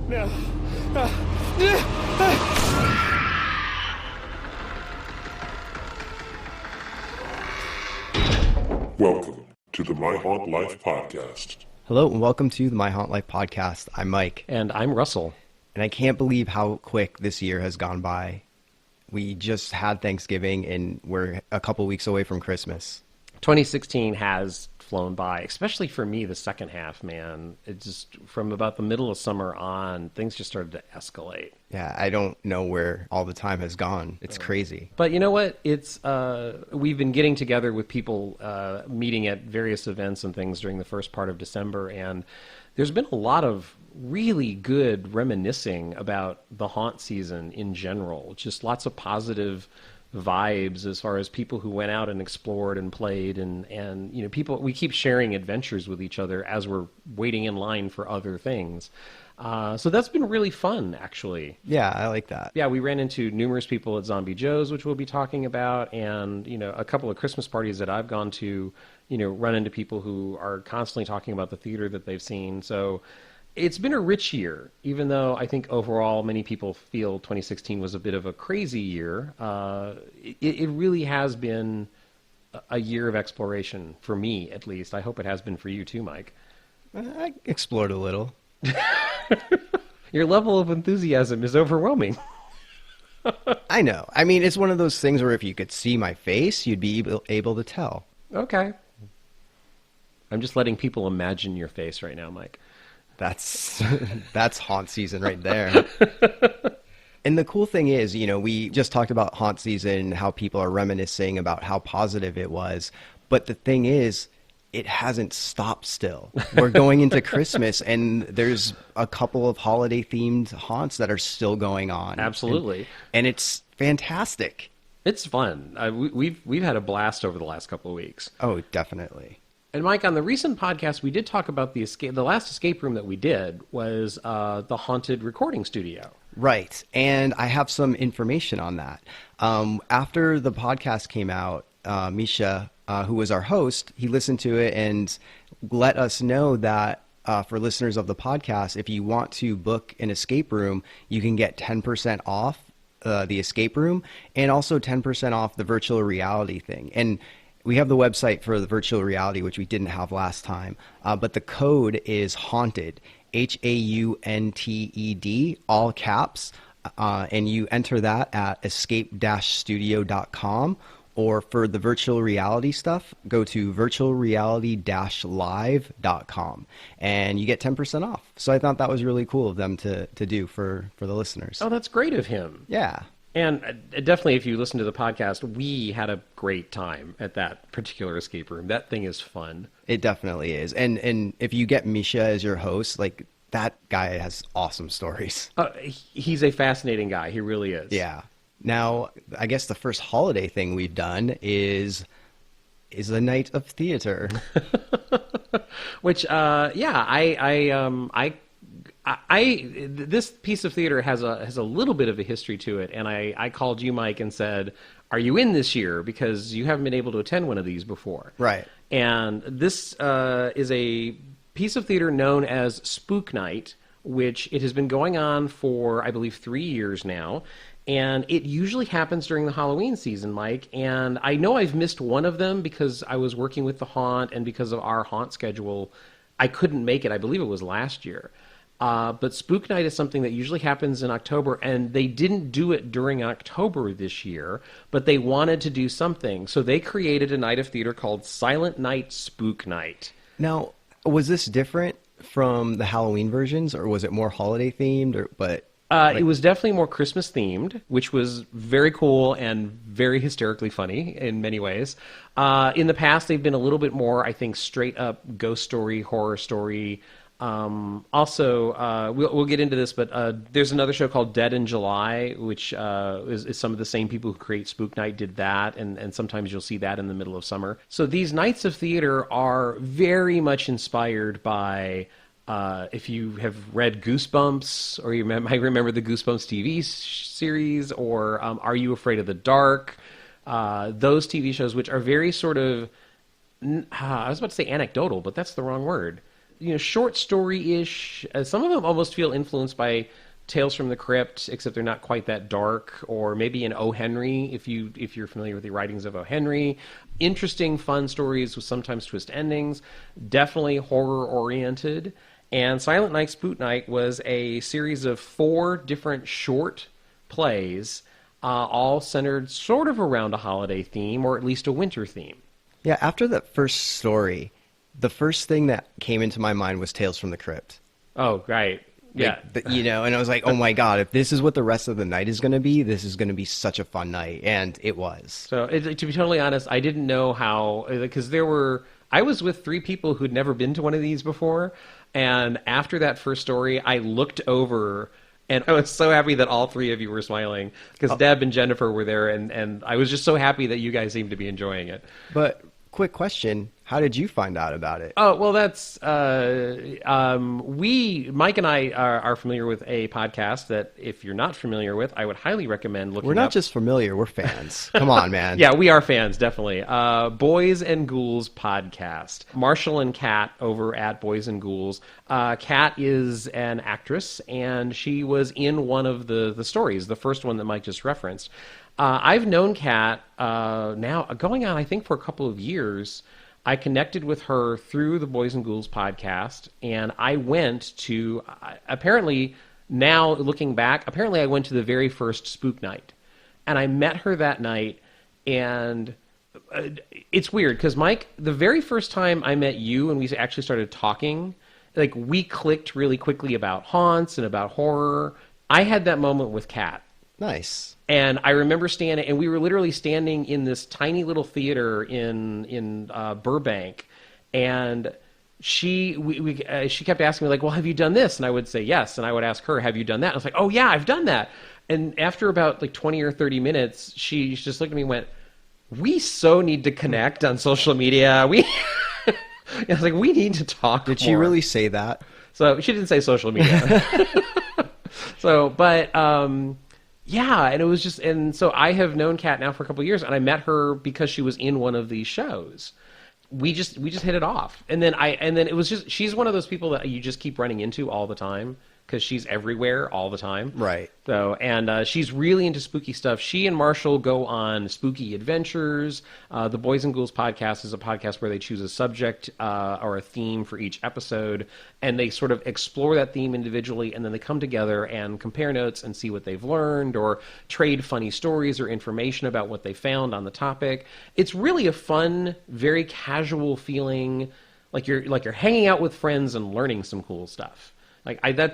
No. Welcome to the My Haunt Life podcast. Hello and welcome to the My Haunt Life podcast. I'm Mike. And I'm Russell. And I can't believe how quick this year has gone by. We just had Thanksgiving and we're a couple weeks away from Christmas. 2016 has flown by, especially for me, the second half, man. It just, from about the middle of summer on, things just started to escalate. Yeah, I don't know where all the time has gone. It's crazy. But you know what? It's we've been getting together with people, meeting at various events and things during the first part of December, and there's been a lot of really good reminiscing about the haunt season in general. Just lots of positive vibes as far as people who went out and explored and played, and you know, people, we keep sharing adventures with each other as we're waiting in line for other things. So that's been really fun, actually. Yeah, I like that. Yeah, we ran into numerous people at Zombie Joe's, which we'll be talking about, and you know, a couple of Christmas parties that I've gone to, you know, run into people who are constantly talking about the theater that they've seen. So it's been a rich year, even though I think overall many people feel 2016 was a bit of a crazy year. It really has been a year of exploration, for me at least. I hope it has been for you too, Mike. I explored a little. Your level of enthusiasm is overwhelming. I know. I mean, it's one of those things where if you could see my face, you'd be able to tell. Okay. I'm just letting people imagine your face right now, Mike. That's haunt season right there. And the cool thing is, you know, we just talked about haunt season, how people are reminiscing about how positive it was. But the thing is, it hasn't stopped still. We're going into Christmas, and there's a couple of holiday-themed haunts that are still going on. Absolutely. And it's fantastic. It's fun. We've had a blast over the last couple of weeks. Oh, definitely. And Mike, on the recent podcast, we did talk about the escape. The last escape room that we did was the haunted recording studio. Right. And I have some information on that. After the podcast came out, Misha, who was our host, he listened to it and let us know that for listeners of the podcast, if you want to book an escape room, you can get 10% off the escape room and also 10% off the virtual reality thing. And we have the website for the virtual reality, which we didn't have last time, but the code is HAUNTED, HAUNTED, all caps, and you enter that at escape-studio.com, or for the virtual reality stuff, go to virtualreality-live.com, and you get 10% off. So I thought that was really cool of them to do for the listeners. Oh, that's great of him. Yeah. And definitely, if you listen to the podcast, we had a great time at that particular escape room. That thing is fun. It definitely is. And if you get Misha as your host, like, that guy has awesome stories. He's a fascinating guy. He really is. Yeah. Now, I guess the first holiday thing we've done is a night of theater. Which, this piece of theater has a little bit of a history to it, and I called you, Mike, and said, "Are you in this year? Because you haven't been able to attend one of these before." Right. And this is a piece of theater known as Spook Night, which it has been going on for, I believe, 3 years now. And it usually happens during the Halloween season, Mike. And I know I've missed one of them because I was working with the haunt, and because of our haunt schedule, I couldn't make it. I believe it was last year. But Spook Night is something that usually happens in October, and they didn't do it during October this year, but they wanted to do something. So they created a night of theater called Silent Night Spook Night. Now, was this different from the Halloween versions, or was it more holiday themed? It was definitely more Christmas themed, which was very cool and very hysterically funny in many ways. In the past, they've been a little bit more, I think, straight up ghost story, horror story. We'll get into this, but there's another show called Dead in July, which is some of the same people who create Spook Night did that, and sometimes you'll see that in the middle of summer. So these nights of theater are very much inspired by, if you have read Goosebumps, or you might remember the Goosebumps TV series, or Are You Afraid of the Dark? Those TV shows, which are very sort of, I was about to say anecdotal, but that's the wrong word. short story-ish. Some of them almost feel influenced by Tales from the Crypt, except they're not quite that dark, or maybe an O. Henry, if you're familiar with the writings of O. Henry. Interesting, fun stories with sometimes twist endings. Definitely horror-oriented. And Silent Night, Spook Night was a series of 4 different short plays, all centered sort of around a holiday theme, or at least a winter theme. Yeah, after that first story, the first thing that came into my mind was Tales from the Crypt. Oh, right. Yeah. And I was like, oh my God, if this is what the rest of the night is going to be, this is going to be such a fun night. And it was. So, to be totally honest, I didn't know how, because I was with 3 people who'd never been to one of these before. And after that first story, I looked over and I was so happy that all 3 of you were smiling, because Deb and Jennifer were there. And I was just so happy that you guys seemed to be enjoying it. But quick question. How did you find out about it? Oh, well, that's Mike and I are familiar with a podcast that, if you're not familiar with, I would highly recommend looking up. We're not just familiar, we're fans. Come on, man. Yeah, we are fans, definitely. Boys and Ghouls podcast. Marshall and Kat over at Boys and Ghouls. Kat is an actress, and she was in one of the stories, the first one that Mike just referenced. I've known Kat now going on, I think, for a couple of years. I connected with her through the Boys and Ghouls podcast, and I went to, apparently, now looking back, apparently I went to the very first Spook Night. And I met her that night, and it's weird, because Mike, the very first time I met you and we actually started talking, like, we clicked really quickly about haunts and about horror. I had that moment with Kat. Nice. And I remember standing, and we were literally standing in this tiny little theater in Burbank, and she kept asking me, like, well, have you done this? And I would say yes, and I would ask her, have you done that? And I was like, oh yeah, I've done that. And after about like 20 or 30 minutes, she just looked at me and went, we so need to connect on social media. I was like, we need to talk Did more. she really say that? So she didn't say social media. So, but yeah, and it was just, and so I have known Kat now for a couple of years, and I met her because she was in one of these shows. We just hit it off, and then it was just, she's one of those people that you just keep running into all the time, because she's everywhere all the time. Right. So, and she's really into spooky stuff. She and Marshall go on spooky adventures. The Boys and Ghouls podcast is a podcast where they choose a subject or a theme for each episode, and they sort of explore that theme individually, and then they come together and compare notes and see what they've learned, or trade funny stories or information about what they found on the topic. It's really a fun, very casual feeling, like you're hanging out with friends and learning some cool stuff.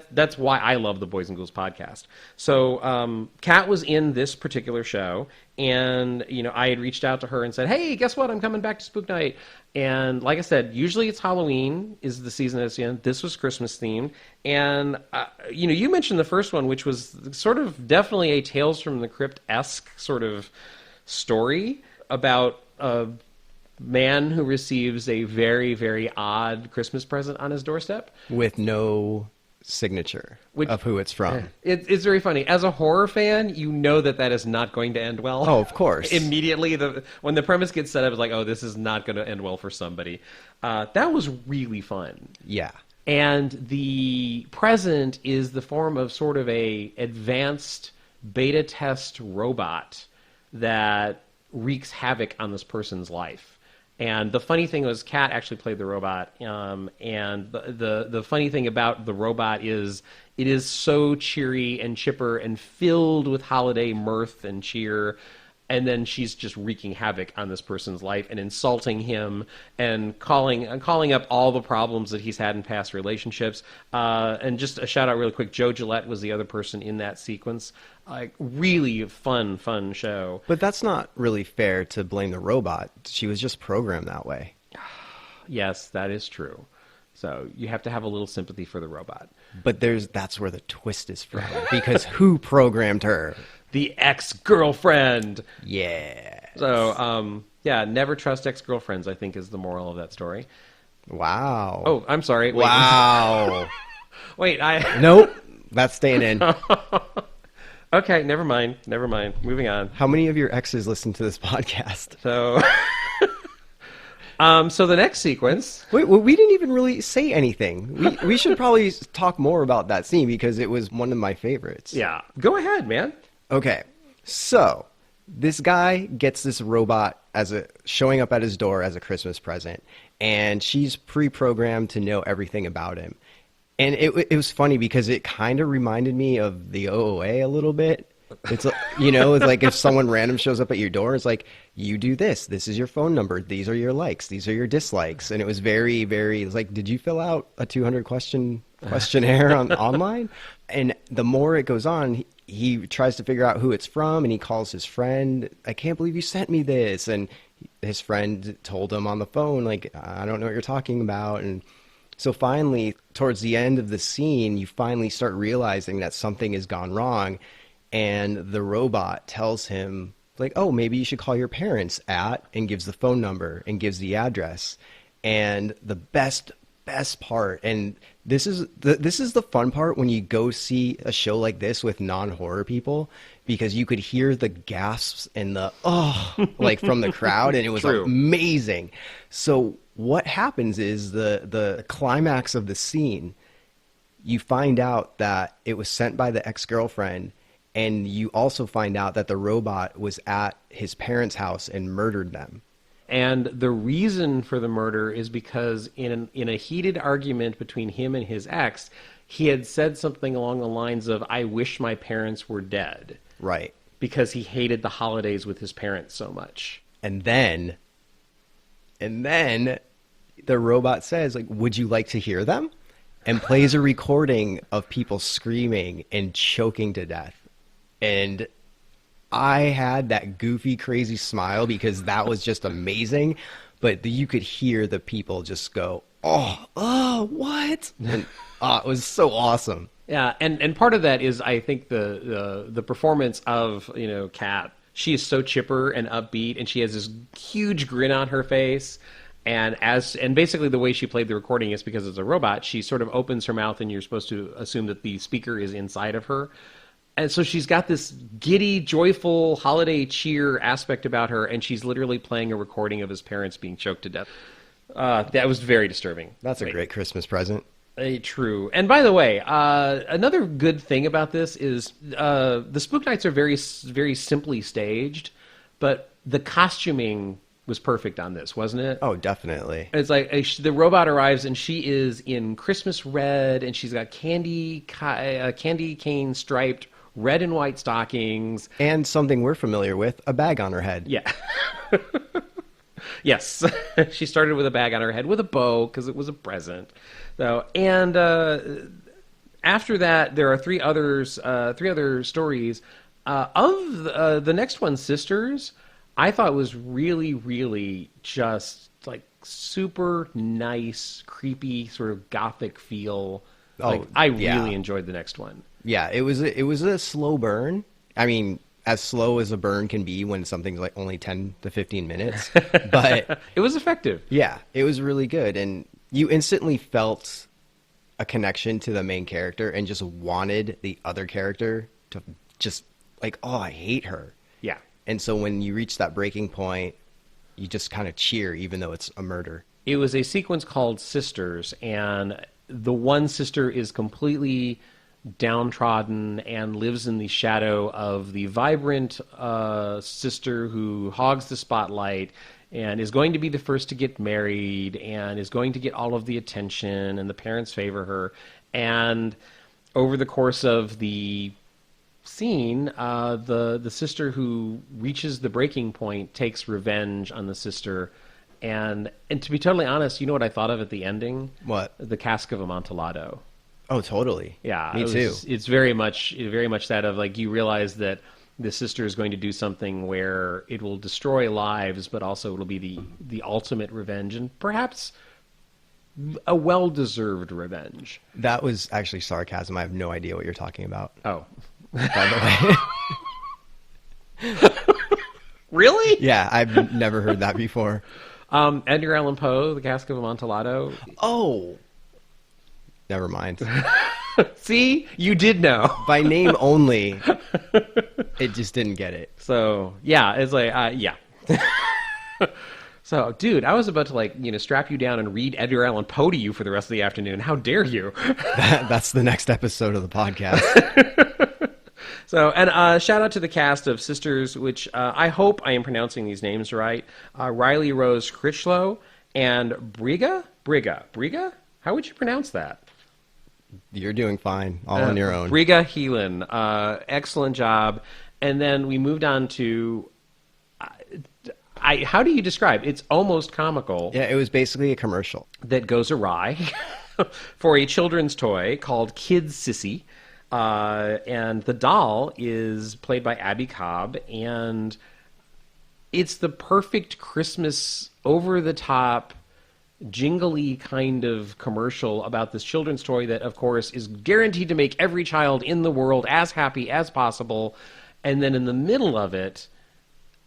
That's why I love the Boys and Ghouls podcast. So Kat was in this particular show, and I had reached out to her and said, hey, guess what? I'm coming back to Spook Night. And like I said, usually it's Halloween is the season that it's in. This was Christmas themed. And, you mentioned the first one, which was sort of definitely a Tales from the Crypt-esque sort of story about a man who receives a very, very odd Christmas present on his doorstep. With no signature of who it's from. It's very funny. As a horror fan, you know that is not going to end well. Oh, of course. Immediately, when the premise gets set up, it's like, oh, this is not going to end well for somebody. That was really fun. Yeah. And the present is the form of sort of a advanced beta test robot that wreaks havoc on this person's life. And the funny thing was, Kat actually played the robot, and the funny thing about the robot is it is so cheery and chipper and filled with holiday mirth and cheer, and then she's just wreaking havoc on this person's life and insulting him and calling up all the problems that he's had in past relationships. And just a shout out really quick, Joe Gillette was the other person in that sequence. Really fun show. But that's not really fair to blame the robot. She was just programmed that way. Yes, that is true. So you have to have a little sympathy for the robot. But that's where the twist is from. Because who programmed her? The ex-girlfriend. Yeah. So, yeah, never trust ex-girlfriends, I think, is the moral of that story. Wow. Oh, I'm sorry. Wait. Wow. Wait, Nope. That's staying in. Okay, never mind. Moving on. How many of your exes listen to this podcast? So, So the next sequence. Wait, well, we didn't even really say anything. We should probably talk more about that scene because it was one of my favorites. Yeah. Go ahead, man. Okay, so this guy gets this robot showing up at his door as a Christmas present, and she's pre-programmed to know everything about him. And it was funny because it kind of reminded me of the OOA a little bit. It's it's like if someone random shows up at your door, it's like, you do this. This is your phone number. These are your likes. These are your dislikes. And it was very, very, it was like, did you fill out a 200 questionnaire online? And the more it goes on, he tries to figure out who it's from, and he calls his friend. I can't believe you sent me this. And his friend told him on the phone, like, I don't know what you're talking about. And so finally, towards the end of the scene, you finally start realizing that something has gone wrong. And the robot tells him, like, oh, maybe you should call your parents and gives the phone number and gives the address. And the best part, and this is the fun part when you go see a show like this with non-horror people, because you could hear the gasps and the like from the crowd, and it was amazing. So what happens is the climax of the scene, you find out that it was sent by the ex-girlfriend. And you also find out that the robot was at his parents' house and murdered them. And the reason for the murder is because in a heated argument between him and his ex, he had said something along the lines of, I wish my parents were dead. Right. Because he hated the holidays with his parents so much. And then the robot says, like, would you like to hear them? And plays a recording of people screaming and choking to death. And I had that goofy, crazy smile because that was just amazing. But you could hear the people just go, oh, what? And it was so awesome. Yeah, and part of that is, I think, the performance of, Kat. She is so chipper and upbeat, and she has this huge grin on her face. And basically the way she played the recording is because it's a robot. She sort of opens her mouth, and you're supposed to assume that the speaker is inside of her. And so she's got this giddy, joyful, holiday cheer aspect about her, and she's literally playing a recording of his parents being choked to death. That was very disturbing. That's a great Christmas present. True. And by the way, another good thing about this is the Spook Nights are very, very simply staged, but the costuming was perfect on this, wasn't it? Oh, definitely. It's like the robot arrives, and she is in Christmas red, and she's got candy cane striped red and white stockings. And something we're familiar with, a bag on her head. Yeah. Yes. She started with a bag on her head with a bow because it was a present. So, and after that, there are three other stories. Of the next one, Sisters, I thought was really, really just like super nice, creepy, sort of gothic feel. I really enjoyed the next one. Yeah, it was a slow burn. I mean, as slow as a burn can be when something's like only 10 to 15 minutes. But it was effective. Yeah, it was really good. And you instantly felt a connection to the main character and just wanted the other character to just like, oh, I hate her. Yeah. And so when you reach that breaking point, you just kind of cheer, even though it's a murder. It was a sequence called Sisters, and the one sister is completely downtrodden and lives in the shadow of the vibrant sister who hogs the spotlight and is going to be the first to get married and is going to get all of the attention, and the parents favor her. And over the course of the scene, the sister who reaches the breaking point takes revenge on the sister. And to be totally honest, you know what I thought of at the ending? What? The Cask of Amontillado. Oh, totally. Yeah, me too. It's very much that of like, you realize that the sister is going to do something where it will destroy lives, but also it'll be the ultimate revenge, and perhaps a well-deserved revenge. That was actually sarcasm. I have no idea what you're talking about. Oh, by the way. Really? Yeah, I've never heard that before. Edgar Allan Poe, The Cask of Amontillado. Oh, never mind. See, you did know. By name only, it just didn't get it. So, yeah, it's like, yeah. So, dude, I was about to strap you down and read Edgar Allan Poe to you for the rest of the afternoon. How dare you? That's the next episode of the podcast. So, and shout out to the cast of Sisters, which I hope I am pronouncing these names right. Riley Rose Critchlow and Briga? How would you pronounce that? You're doing fine, all on your own. Briga Heelan, excellent job. And then we moved on to, how do you describe? It's almost comical. Yeah, it was basically a commercial that goes awry for a children's toy called Kid Sissy. And the doll is played by Abby Cobb, and it's the perfect Christmas, over-the-top, jingly kind of commercial about this children's toy that, of course, is guaranteed to make every child in the world as happy as possible. And then in the middle of it,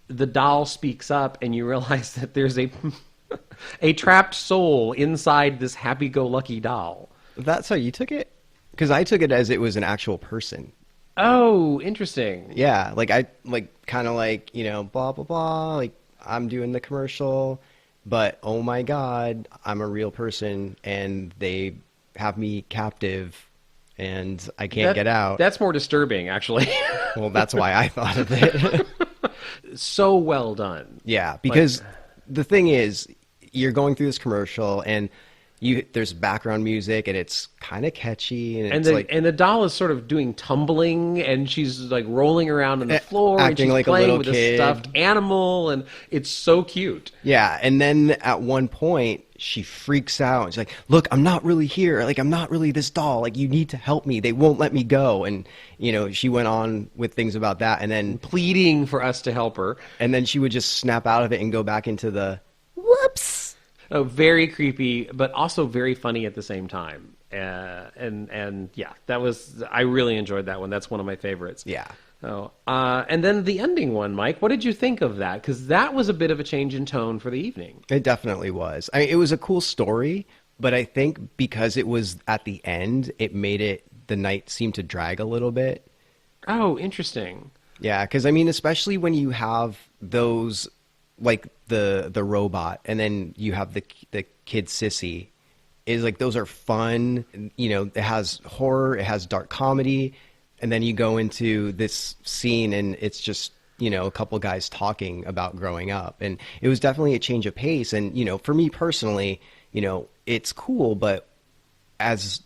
the doll speaks up, and you realize that there's a trapped soul inside this happy-go-lucky doll. That's how you took it? Because I took it as it was an actual person. Oh, interesting. Yeah, kind of blah, blah, blah, like, I'm doing the commercial, but oh my God, I'm a real person, and they have me captive, and I can't get out. That's more disturbing, actually. Well, that's why I thought of it. So well done. Yeah, because the thing is, you're going through this commercial, and there's background music, and it's kind of catchy, and the doll is sort of doing tumbling, and she's like rolling around on the floor, acting and she's like playing a little with kid. a stuffed animal, and it's so cute. Yeah, and then at one point she freaks out, and she's like, "Look, I'm not really here. Like, I'm not really this doll. Like, you need to help me. They won't let me go." And she went on with things about that, and then pleading for us to help her, and then she would just snap out of it and go back into the whoops. Oh, very creepy, but also very funny at the same time. And yeah, I really enjoyed that one. That's one of my favorites. Yeah. Oh, and then the ending one, Mike, what did you think of that? Because that was a bit of a change in tone for the evening. It definitely was. I mean, it was a cool story, but I think because it was at the end, it made the night seem to drag a little bit. Oh, interesting. Yeah, because I mean, especially when you have those, like the robot, and then you have the kid Sissy, is like, those are fun. It has horror, it has dark comedy, and then you go into this scene, and it's just a couple guys talking about growing up, and it was definitely a change of pace. And for me personally, it's cool, but as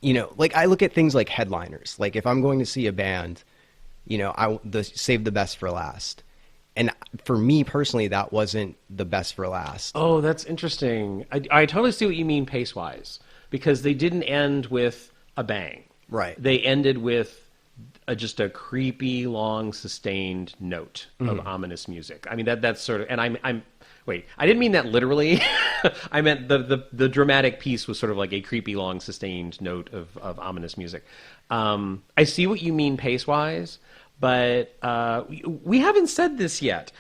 like, I look at things like headliners. Like, if I'm going to see a band, save the best for last. And for me personally, that wasn't the best for last. Oh, that's interesting. I totally see what you mean pace-wise, because they didn't end with a bang. Right. They ended with just a creepy, long, sustained note of ominous music. I mean, that's sort of... And wait, I didn't mean that literally. I meant the dramatic piece was sort of like a creepy, long, sustained note of ominous music. I see what you mean pace-wise, but we haven't said this yet.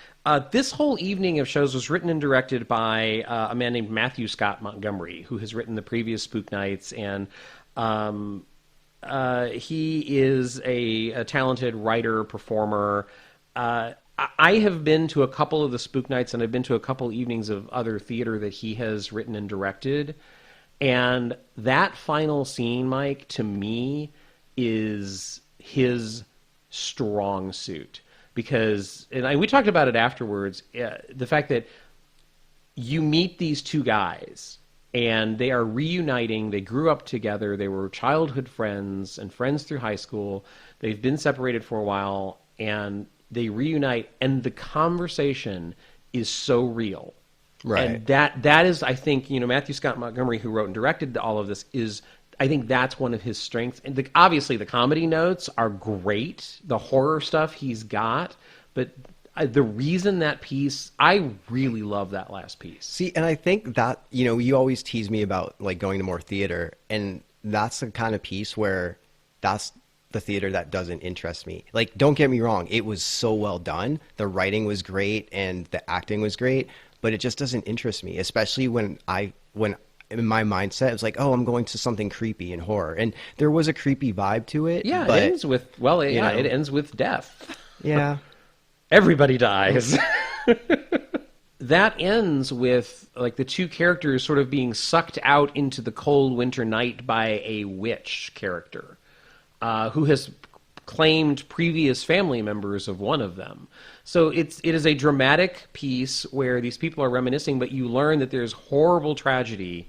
This whole evening of shows was written and directed by a man named Matthew Scott Montgomery, who has written the previous Spook Nights, and he is a talented writer, performer. I have been to a couple of the Spook Nights, and I've been to a couple evenings of other theater that he has written and directed. And that final scene, Mike, to me, is his strong suit. Because, and we talked about it afterwards, the fact that you meet these two guys, and they are reuniting. They grew up together. They were childhood friends and friends through high school. They've been separated for a while, and they reunite, and the conversation is so real. Right. And that is, I think, Matthew Scott Montgomery, who wrote and directed all of this, I think that's one of his strengths. And obviously, the comedy notes are great. The horror stuff he's got. But the reason that piece, I really love that last piece. See, and I think that, you always tease me about, like, going to more theater. And that's the kind of piece where that's the theater that doesn't interest me. Like, don't get me wrong. It was so well done. The writing was great and the acting was great. But it just doesn't interest me, especially when in my mindset, it was like, oh, I'm going to something creepy and horror. And there was a creepy vibe to it. Yeah, but, it ends with, it ends with death. Yeah. Everybody dies. that ends with like the two characters sort of being sucked out into the cold winter night by a witch character who has claimed previous family members of one of them. So it is a dramatic piece where these people are reminiscing, but you learn that there's horrible tragedy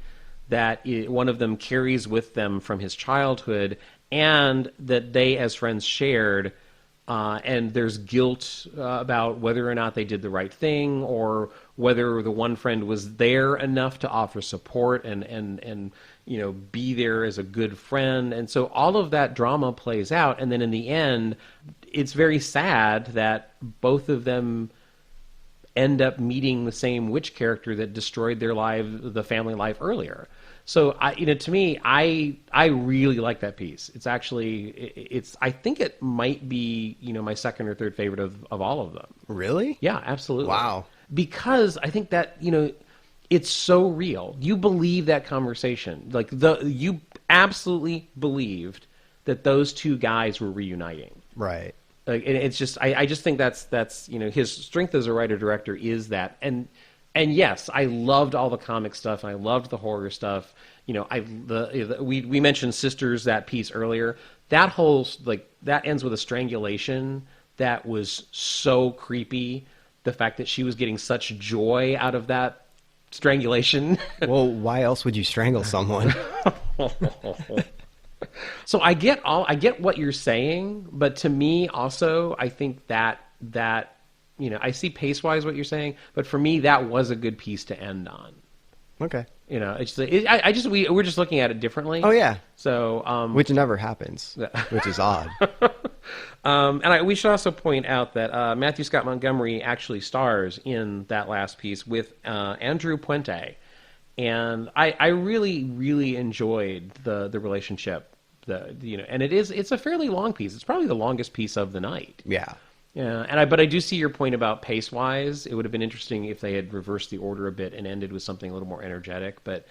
that one of them carries with them from his childhood, and that they as friends shared. And there's guilt about whether or not they did the right thing, or whether the one friend was there enough to offer support and be there as a good friend. And so all of that drama plays out, and then in the end, it's very sad that both of them end up meeting the same witch character that destroyed the family life earlier. So to me, I really like that piece. It's actually, I think it might be, my second or third favorite of all of them. Really? Yeah, absolutely. Wow. Because I think that, it's so real. You believe that conversation. Like you absolutely believed that those two guys were reuniting. Right. Like, and it's just, I just think that's his strength as a writer director is that. And yes, I loved all the comic stuff, and I loved the horror stuff. We mentioned Sisters, that piece earlier. That whole that ends with a strangulation that was so creepy. The fact that she was getting such joy out of that strangulation. Well, why else would you strangle someone? So I get what you're saying, but to me also, I think that I see pace-wise what you're saying, but for me, that was a good piece to end on. Okay. We're just looking at it differently. Oh, yeah. So, which never happens, which is odd. We should also point out that Matthew Scott Montgomery actually stars in that last piece with Andrew Puente, and I really, really enjoyed the relationship. And it's a fairly long piece. It's probably the longest piece of the night. Yeah. Yeah, but I do see your point about pace-wise. It would have been interesting if they had reversed the order a bit and ended with something a little more energetic. But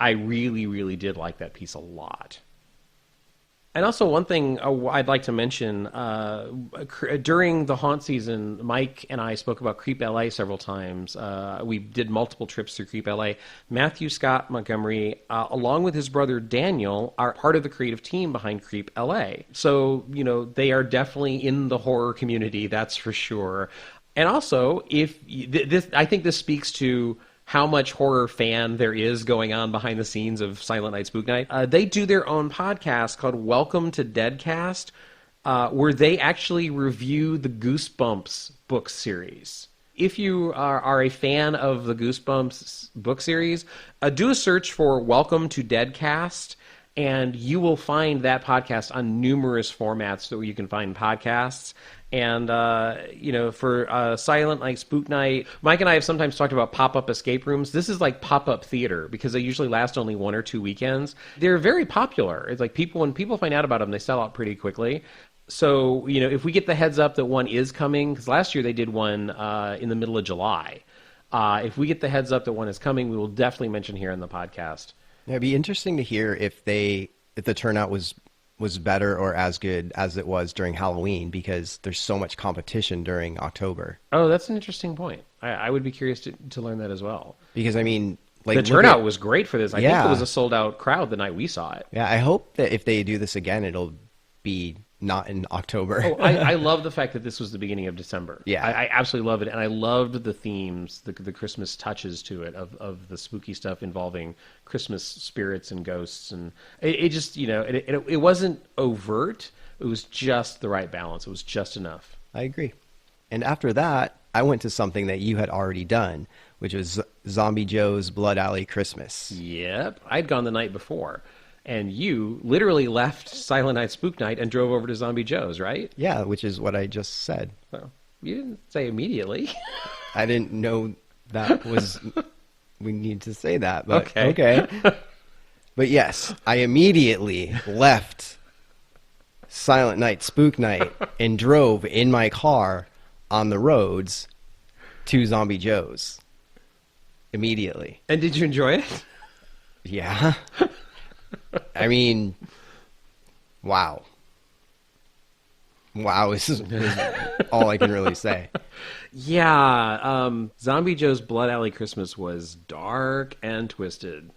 I really, really did like that piece a lot. And also one thing I'd like to mention, during the haunt season, Mike and I spoke about Creep LA several times. We did multiple trips through Creep LA. Matthew Scott Montgomery, along with his brother Daniel, are part of the creative team behind Creep LA. So, they are definitely in the horror community, that's for sure. And also, I think this speaks to how much horror fan there is going on behind the scenes of Silent Night, Spook Night. They do their own podcast called Welcome to Deadcast, where they actually review the Goosebumps book series. If you are a fan of the Goosebumps book series, do a search for Welcome to Deadcast, and you will find that podcast on numerous formats that you can find podcasts. And, for Silent Night, Spook Night, Mike and I have sometimes talked about pop-up escape rooms. This is like pop-up theater because they usually last only 1 or 2 weekends. They're very popular. It's like when people find out about them, they sell out pretty quickly. So, if we get the heads up that one is coming, because last year they did one in the middle of July. If we get the heads up that one is coming, we will definitely mention here in the podcast. Yeah, it'd be interesting to hear if the turnout was better or as good as it was during Halloween, because there's so much competition during October. Oh, that's an interesting point. I would be curious to learn that as well. Because, the turnout was great for this. I think it was a sold-out crowd the night we saw it. Yeah, I hope that if they do this again, it'll be not in October. Oh, I love the fact that this was the beginning of December. Yeah. I absolutely love it. And I loved the themes, the Christmas touches to it, of the spooky stuff involving Christmas spirits and ghosts. And it just, it wasn't overt. It was just the right balance. It was just enough. I agree. And after that, I went to something that you had already done, which was Zombie Joe's Blood Alley Christmas. Yep. I'd gone the night before. And you literally left Silent Night, Spook Night and drove over to Zombie Joe's, right? Yeah, which is what I just said. Well, you didn't say immediately. I didn't know that was... we need to say that, but okay. But yes, I immediately left Silent Night, Spook Night and drove in my car on the roads to Zombie Joe's. Immediately. And did you enjoy it? Yeah. Wow. wow is all I can really say. Yeah, Zombie Joe's Blood Alley Christmas was dark and twisted.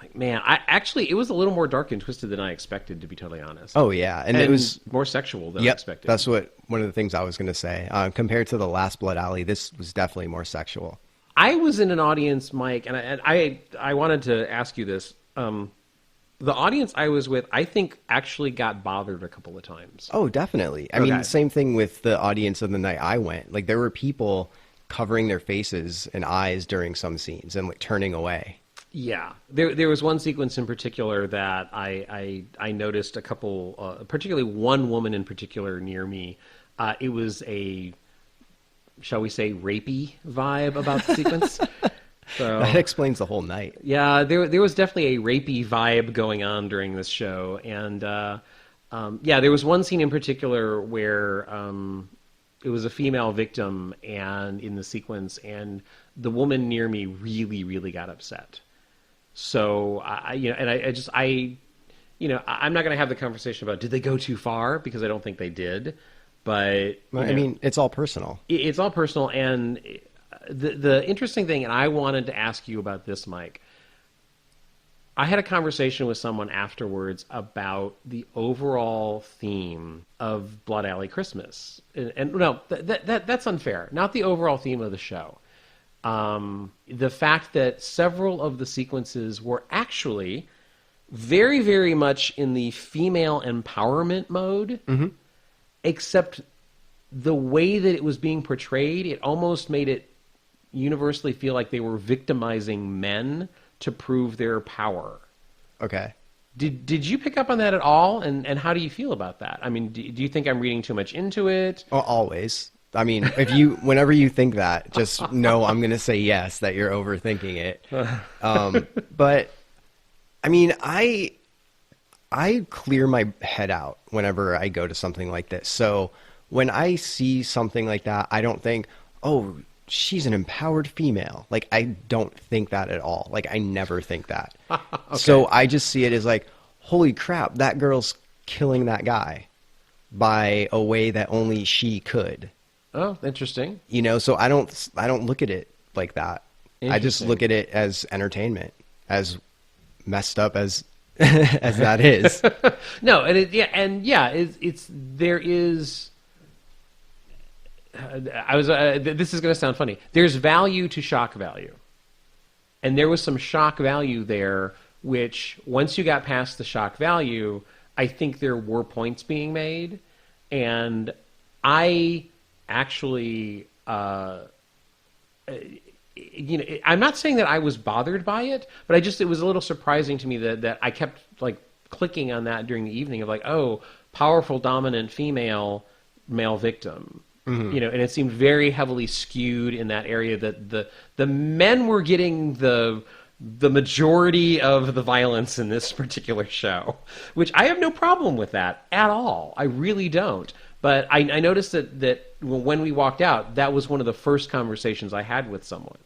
Like, man, it was a little more dark and twisted than I expected, to be totally honest. Oh yeah, and it was more sexual than I expected. That's one of the things I was going to say. Compared to the last Blood Alley, this was definitely more sexual. I was in an audience, Mike, and I wanted to ask you this. The audience I was with, I think, actually got bothered a couple of times. Oh, definitely. I mean, same thing with the audience of the night I went. Like, there were people covering their faces and eyes during some scenes and like turning away. Yeah, there was one sequence in particular that I noticed a couple, particularly one woman in particular near me. It was a, shall we say, rapey vibe about the sequence. So, that explains the whole night. Yeah, there was definitely a rapey vibe going on during this show, and there was one scene in particular where it was a female victim, and in the sequence, and the woman near me really, really got upset. So I'm not going to have the conversation about did they go too far, because I don't think they did, but I mean, it's all personal. It's all personal, and the interesting thing, and I wanted to ask you about this, Mike. I had a conversation with someone afterwards about the overall theme of Blood Alley Christmas, and no, that's unfair. Not the overall theme of the show. The fact that several of the sequences were actually very, very much in the female empowerment mode, except the way that it was being portrayed, it almost made it universally feel like they were victimizing men to prove their power. Okay. Did you pick up on that at all? And how do you feel about that? I mean, do you think I'm reading too much into it? Well, always. I mean, whenever you think that, just know I'm going to say yes, that you're overthinking it. But I mean, I clear my head out whenever I go to something like this. So when I see something like that, I don't think, oh, she's an empowered female. Like, I don't think that at all. Like, I never think that. Okay. So I just see it as like, holy crap, that girl's killing that guy by a way that only she could. Oh, interesting. So I don't look at it like that. I just look at it as entertainment, as messed up as as that is. No, it's there is. This is going to sound funny. There's value to shock value, and there was some shock value there. Which once you got past the shock value, I think there were points being made, and I actually, I'm not saying that I was bothered by it, but it was a little surprising to me that I kept like clicking on that during the evening of like, oh, powerful, dominant female, male victim. Mm-hmm. And it seemed very heavily skewed in that area that the men were getting the majority of the violence in this particular show, which I have no problem with that at all. I really don't. But I noticed that when we walked out, that was one of the first conversations I had with someone,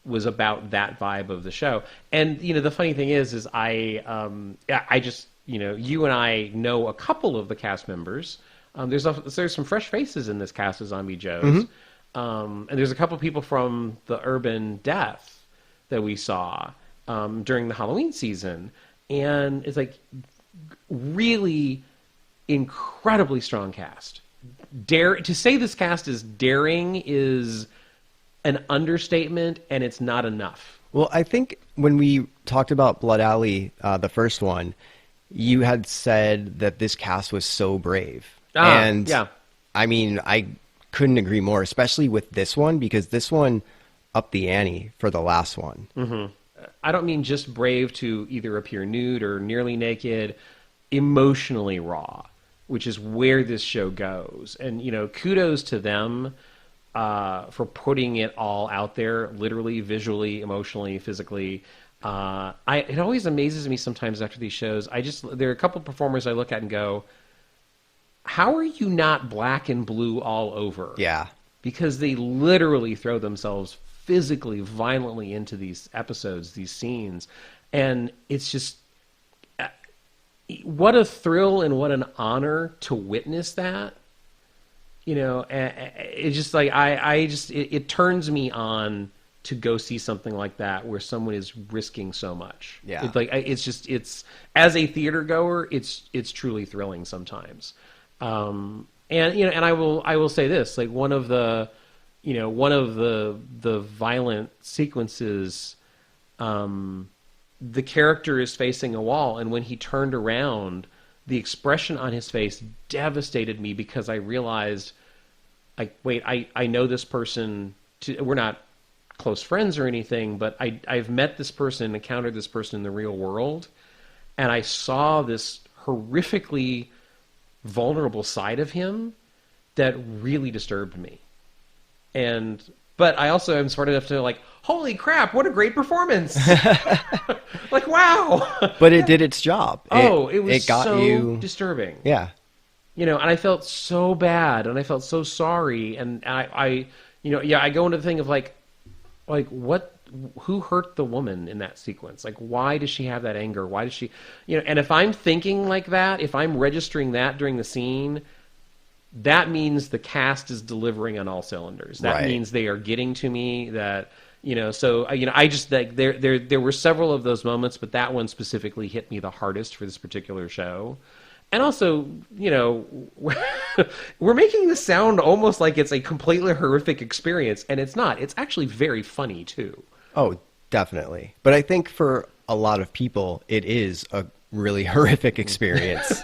was about that vibe of the show. And, the funny thing is I just, you and I know a couple of the cast members. There's some fresh faces in this cast of Zombie Joes. Mm-hmm. And there's a couple people from the Urban Death that we saw during the Halloween season. And it's like really incredibly strong cast. To say this cast is daring is an understatement, and it's not enough. Well, I think when we talked about Blood Alley, the first one, you had said that this cast was so brave. And yeah. I mean, I couldn't agree more, especially with this one, because this one upped the ante for the last one. Mm-hmm. I don't mean just brave to either appear nude or nearly naked, emotionally raw, which is where this show goes. And, kudos to them for putting it all out there, literally, visually, emotionally, physically. It always amazes me sometimes after these shows. There are a couple performers I look at and go, how are you not black and blue all over? Yeah. Because they literally throw themselves physically, violently into these episodes, these scenes. And it's just, what a thrill and what an honor to witness that. it's just like it turns me on to go see something like that where someone is risking so much. Yeah. It's as a theater goer, it's truly thrilling sometimes. And I will say this, like one of the violent sequences, the character is facing a wall, and when he turned around, the expression on his face devastated me because I realized, like, wait, I know this person. We're not close friends or anything, but I've met this person, encountered this person in the real world, and I saw this horrifically vulnerable side of him that really disturbed me. But I also am smart enough to like, holy crap, what a great performance! Like, wow. But it did its job. It got so you disturbing. Yeah. And I felt so bad, and I felt so sorry, and I go into the thing of like what, who hurt the woman in that sequence? Like, why does she have that anger? Why does she, and if I'm thinking like that, if I'm registering that during the scene, that means the cast is delivering on all cylinders. That means they are getting to me. That I just like there were several of those moments, but that one specifically hit me the hardest for this particular show. And also, we're making this sound almost like it's a completely horrific experience, and it's not. It's actually very funny too. Oh, definitely. But I think for a lot of people, it is a really horrific experience.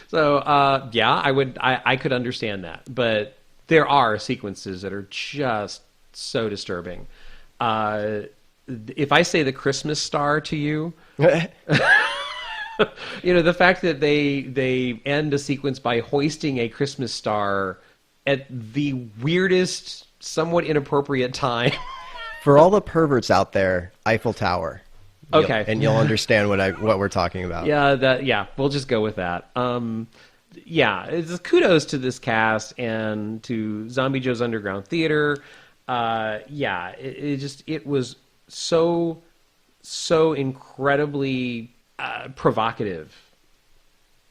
So, I could understand that. But there are sequences that are just so disturbing. If I say the Christmas star to you, the fact that they end a sequence by hoisting a Christmas star at the weirdest, somewhat inappropriate time. For all the perverts out there, Eiffel Tower. Okay. You'll understand what we're talking about. Yeah, we'll just go with that. It's kudos to this cast and to Zombie Joe's Underground Theater. It was so incredibly provocative.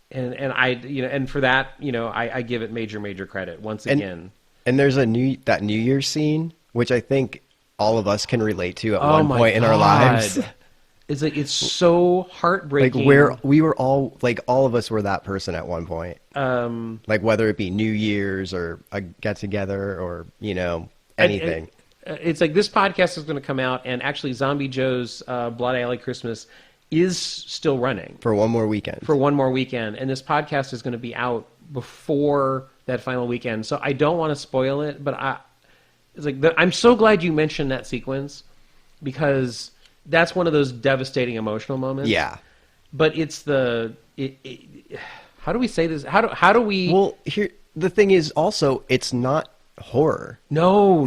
And I for that, I give it major credit once again. And there's that New Year's scene, which I think all of us can relate to at one point in our lives. It's like, it's so heartbreaking. Like we were all of us were that person at one point. Like whether it be New Year's or a get together or, anything. It's like this podcast is going to come out, and actually Zombie Joe's Blood Alley Christmas is still running. For one more weekend. And this podcast is going to be out before that final weekend. So I don't want to spoil it, but I'm so glad you mentioned that sequence, because that's one of those devastating emotional moments. Yeah. But it's how do we say this? How do we? Well, here the thing is also, it's not horror. No.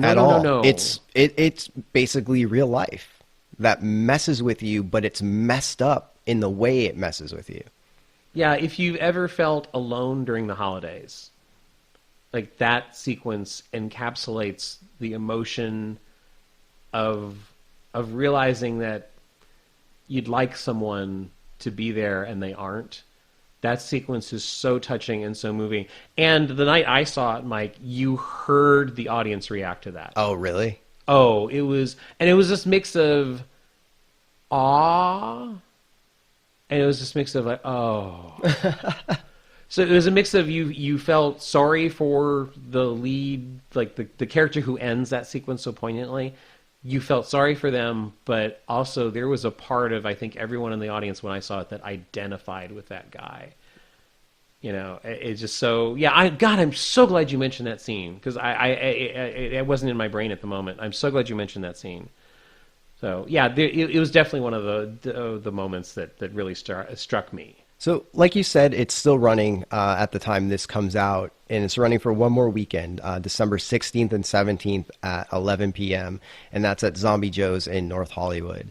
It's basically real life that messes with you, but it's messed up in the way it messes with you. Yeah, if you've ever felt alone during the holidays, like that sequence encapsulates the emotion of realizing that you'd like someone to be there and they aren't. That sequence is so touching and so moving. And the night I saw it, Mike, you heard the audience react to that. Oh, really? Oh, it was this mix of awe, and it was this mix of like, oh. So it was a mix of you felt sorry for the lead, like the character who ends that sequence so poignantly. You felt sorry for them, but also there was a part of, I think, everyone in the audience when I saw it that identified with that guy. It's just so, I'm so glad you mentioned that scene, because it wasn't in my brain at the moment. I'm so glad you mentioned that scene. So it was definitely one of the moments that really struck me. So, like you said, it's still running at the time this comes out, and it's running for one more weekend, December 16th and 17th at 11 p.m., and that's at Zombie Joe's in North Hollywood.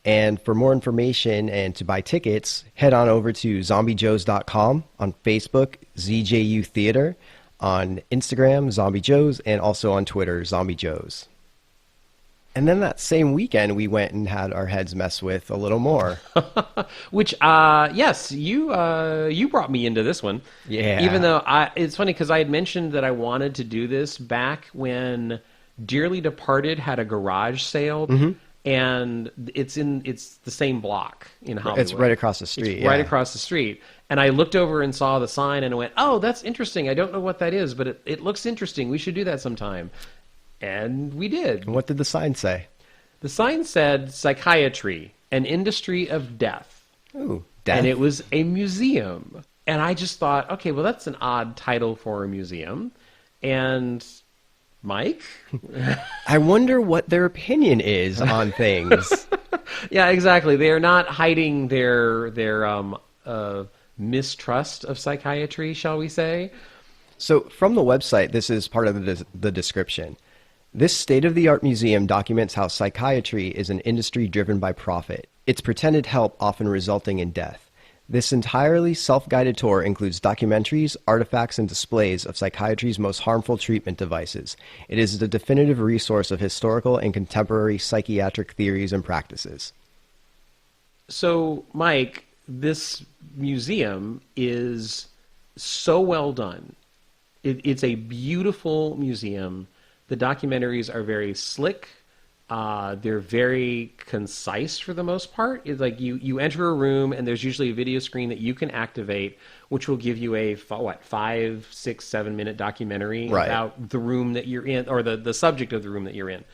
And for more information and to buy tickets, head on over to zombiejoes.com, on Facebook, ZJU Theater, on Instagram, Zombie Joe's, and also on Twitter, Zombie Joe's. And then that same weekend, we went and had our heads messed with a little more. Which, yes, you brought me into this one. Yeah. Even though it's funny because I had mentioned that I wanted to do this back when Dearly Departed had a garage sale, and it's the same block in Hollywood. It's right across the street. It's right across the street. And I looked over and saw the sign and I went, "Oh, that's interesting. I don't know what that is, but it looks interesting. We should do that sometime." And we did. What did the sign say? The sign said Psychiatry, an industry of death. Ooh, death. And it was a museum. And I just thought, okay, well, that's an odd title for a museum. And Mike? I wonder what their opinion is on things. Yeah, exactly. They are not hiding their mistrust of psychiatry, shall we say. So from the website, this is part of the description. This state-of-the-art museum documents how psychiatry is an industry driven by profit, its pretended help often resulting in death. This entirely self-guided tour includes documentaries, artifacts, and displays of psychiatry's most harmful treatment devices. It is the definitive resource of historical and contemporary psychiatric theories and practices. So, Mike, this museum is so well done. It's a beautiful museum. The documentaries are very slick. They're very concise for the most part. It's like you enter a room and there's usually a video screen that you can activate, which will give you a 5, 6, 7 minute documentary about the room that you're in, or the subject of the room that you're in.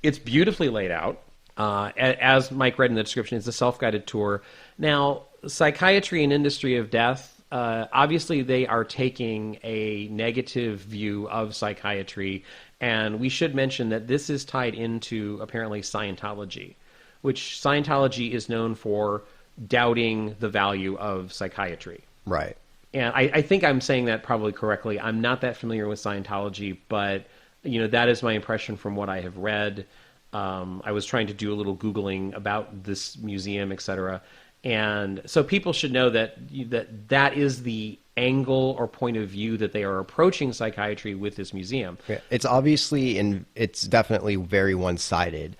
It's beautifully laid out. As Mike read in the description, it's a self-guided tour. Now, Psychiatry and Industry of Death, obviously they are taking a negative view of psychiatry, and we should mention that this is tied into apparently Scientology, which Scientology is known for doubting the value of psychiatry. Right. And I think I'm saying that probably correctly. I'm not that familiar with Scientology, but that is my impression from what I have read. I was trying to do a little Googling about this museum, etc. And so people should know that is the angle or point of view that they are approaching psychiatry with this museum. Yeah, it's obviously, and it's definitely very one-sided.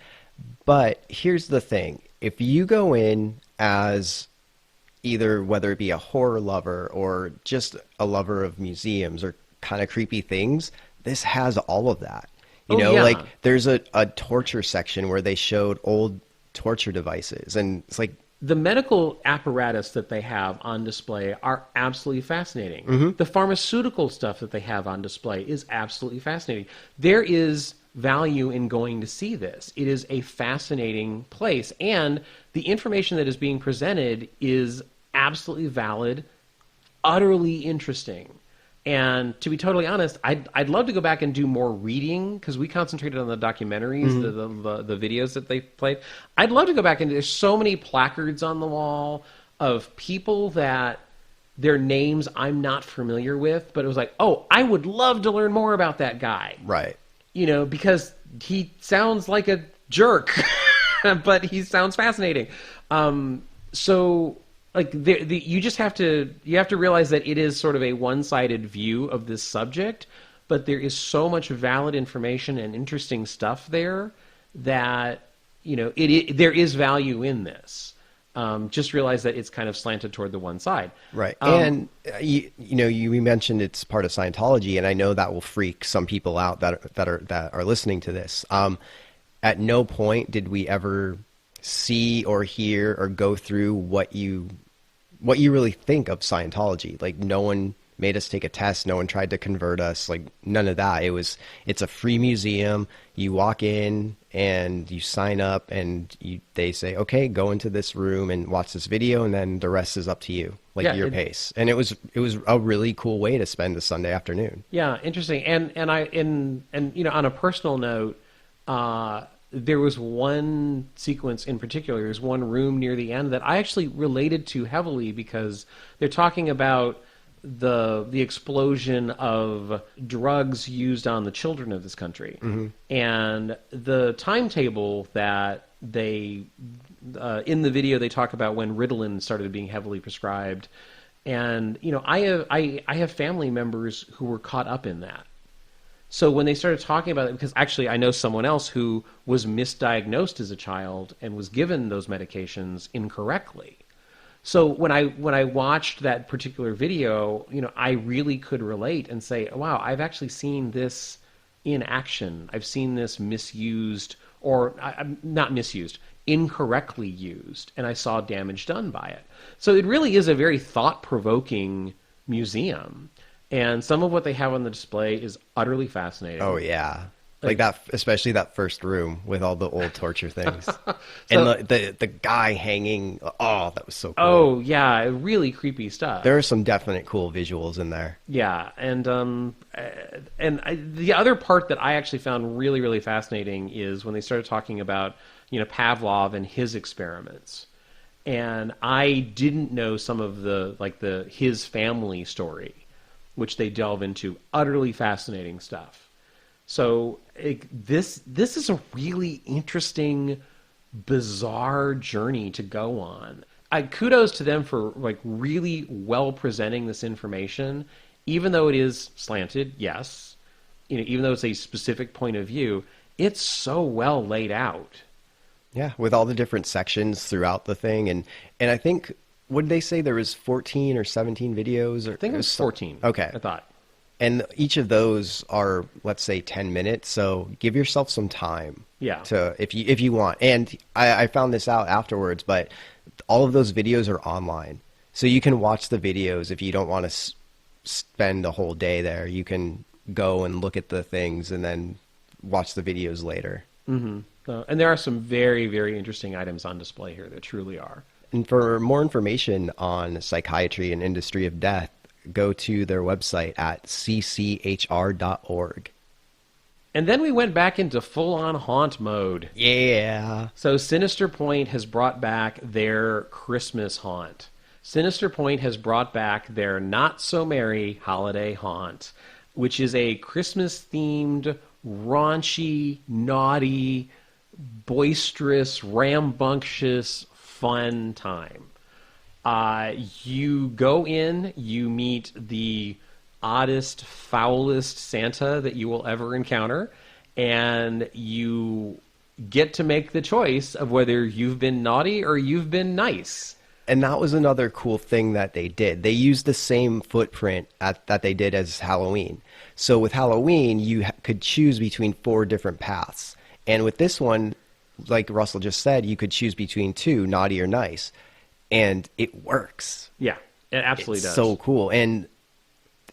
But here's the thing. If you go in as either, whether it be a horror lover or just a lover of museums or kind of creepy things, this has all of that. Like there's a torture section where they showed old torture devices, and it's like, the medical apparatus that they have on display are absolutely fascinating. Mm-hmm. The pharmaceutical stuff that they have on display is absolutely fascinating. There is value in going to see this. It is a fascinating place, and the information that is being presented is absolutely valid, utterly interesting. And to be totally honest, I'd love to go back and do more reading, because we concentrated on the documentaries, the videos that they played. I'd love to go back and there's so many placards on the wall of people that their names I'm not familiar with, but it was like, oh, I would love to learn more about that guy. Right. Because he sounds like a jerk, but he sounds fascinating. So... like you just have to realize that it is sort of a one-sided view of this subject, but there is so much valid information and interesting stuff there that there is value in this. Just realize that it's kind of slanted toward the one side, right? And you mentioned it's part of Scientology, and I know that will freak some people out that are listening to this. At no point did we ever see or hear or go through what you really think of Scientology. Like, no one made us take a test. No one tried to convert us. Like, none of that. It's a free museum. You walk in and you sign up, and they say, okay, go into this room and watch this video, and then the rest is up to you, your pace. And it was a really cool way to spend the Sunday afternoon. Yeah, interesting. And on a personal note, there was one sequence in particular, there's one room near the end that I actually related to heavily, because they're talking about the explosion of drugs used on the children of this country. Mm-hmm. And the timetable that they, in the video, they talk about when Ritalin started being heavily prescribed. And, I have family members who were caught up in that. So when they started talking about it, because actually I know someone else who was misdiagnosed as a child and was given those medications incorrectly. So when I watched that particular video, I really could relate and say, wow, I've actually seen this in action. I've seen this misused, or not misused, incorrectly used, and I saw damage done by it. So it really is a very thought-provoking museum. And some of what they have on the display is utterly fascinating. Oh, yeah. Like that, especially that first room with all the old torture things. And the guy hanging. Oh, that was so cool. Oh, yeah. Really creepy stuff. There are some definite cool visuals in there. Yeah. And the other part that I actually found really, really fascinating is when they started talking about, Pavlov and his experiments. And I didn't know some of his family story, which they delve into. Utterly fascinating stuff. So this is a really interesting, bizarre journey to go on. Kudos to them for really well presenting this information, even though it is slanted. Yes, even though it's a specific point of view, it's so well laid out. Yeah, with all the different sections throughout the thing, and I think, what did they say, there was 14 or 17 videos? I think it was 14. Okay, I thought. And each of those are, let's say, 10 minutes. So give yourself some time. Yeah. If you want. And I found this out afterwards, but all of those videos are online. So you can watch the videos if you don't want to spend a whole day there. You can go and look at the things and then watch the videos later. Mm-hmm. And there are some very, very interesting items on display here. There truly are. And for more information on psychiatry and industry of death, go to their website at cchr.org. And then we went back into full-on haunt mode. Yeah. So Sinister Pointe has brought back their Christmas haunt. Sinister Pointe has brought back their not-so-merry holiday haunt, which is a Christmas-themed, raunchy, naughty, boisterous, rambunctious, fun time. You go in, you meet the oddest, foulest Santa that you will ever encounter, and you get to make the choice of whether you've been naughty or you've been nice. And that was another cool thing that they did. They used the same footprint that they did as Halloween. So with Halloween, you could choose between 4 different paths. And with this one, like Russell just said, you could choose between 2, naughty or nice. And it works. Yeah, it absolutely does. It's so cool. And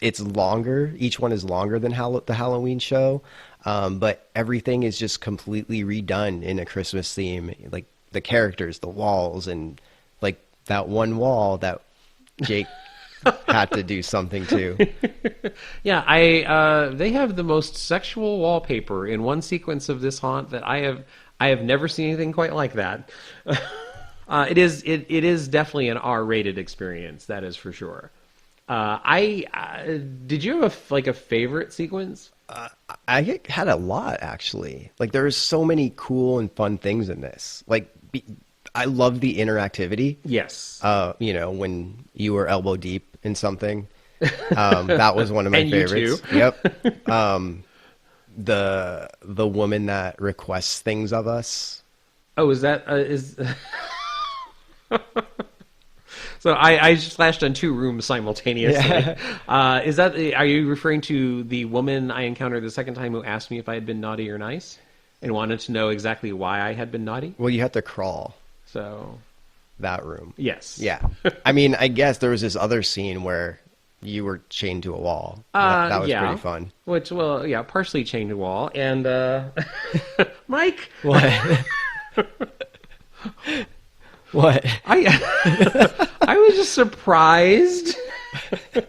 it's longer. Each one is longer than the Halloween show. But everything is just completely redone in a Christmas theme. Like the characters, the walls, and like that one wall that Jake had to do something to. Yeah, they have the most sexual wallpaper in one sequence of this haunt that I have never seen anything quite like that. It is definitely an R-rated experience, that is for sure. Did you have a favorite sequence? I had a lot, actually. Like, there's so many cool and fun things in this. Like, I love the interactivity. Yes. When you were elbow deep in something, that was one of my and favorites. You too. Yep. The woman that requests things of us. Oh, is that is? So I just flashed on 2 rooms simultaneously. Yeah. Are you referring to the woman I encountered the second time who asked me if I had been naughty or nice and wanted to know exactly why I had been naughty? Well, you had to crawl. So that room. Yes. Yeah. I mean, I guess there was this other scene where you were chained to a wall. That was pretty fun. Partially chained to a wall. And Mike. What? What? I was just surprised. I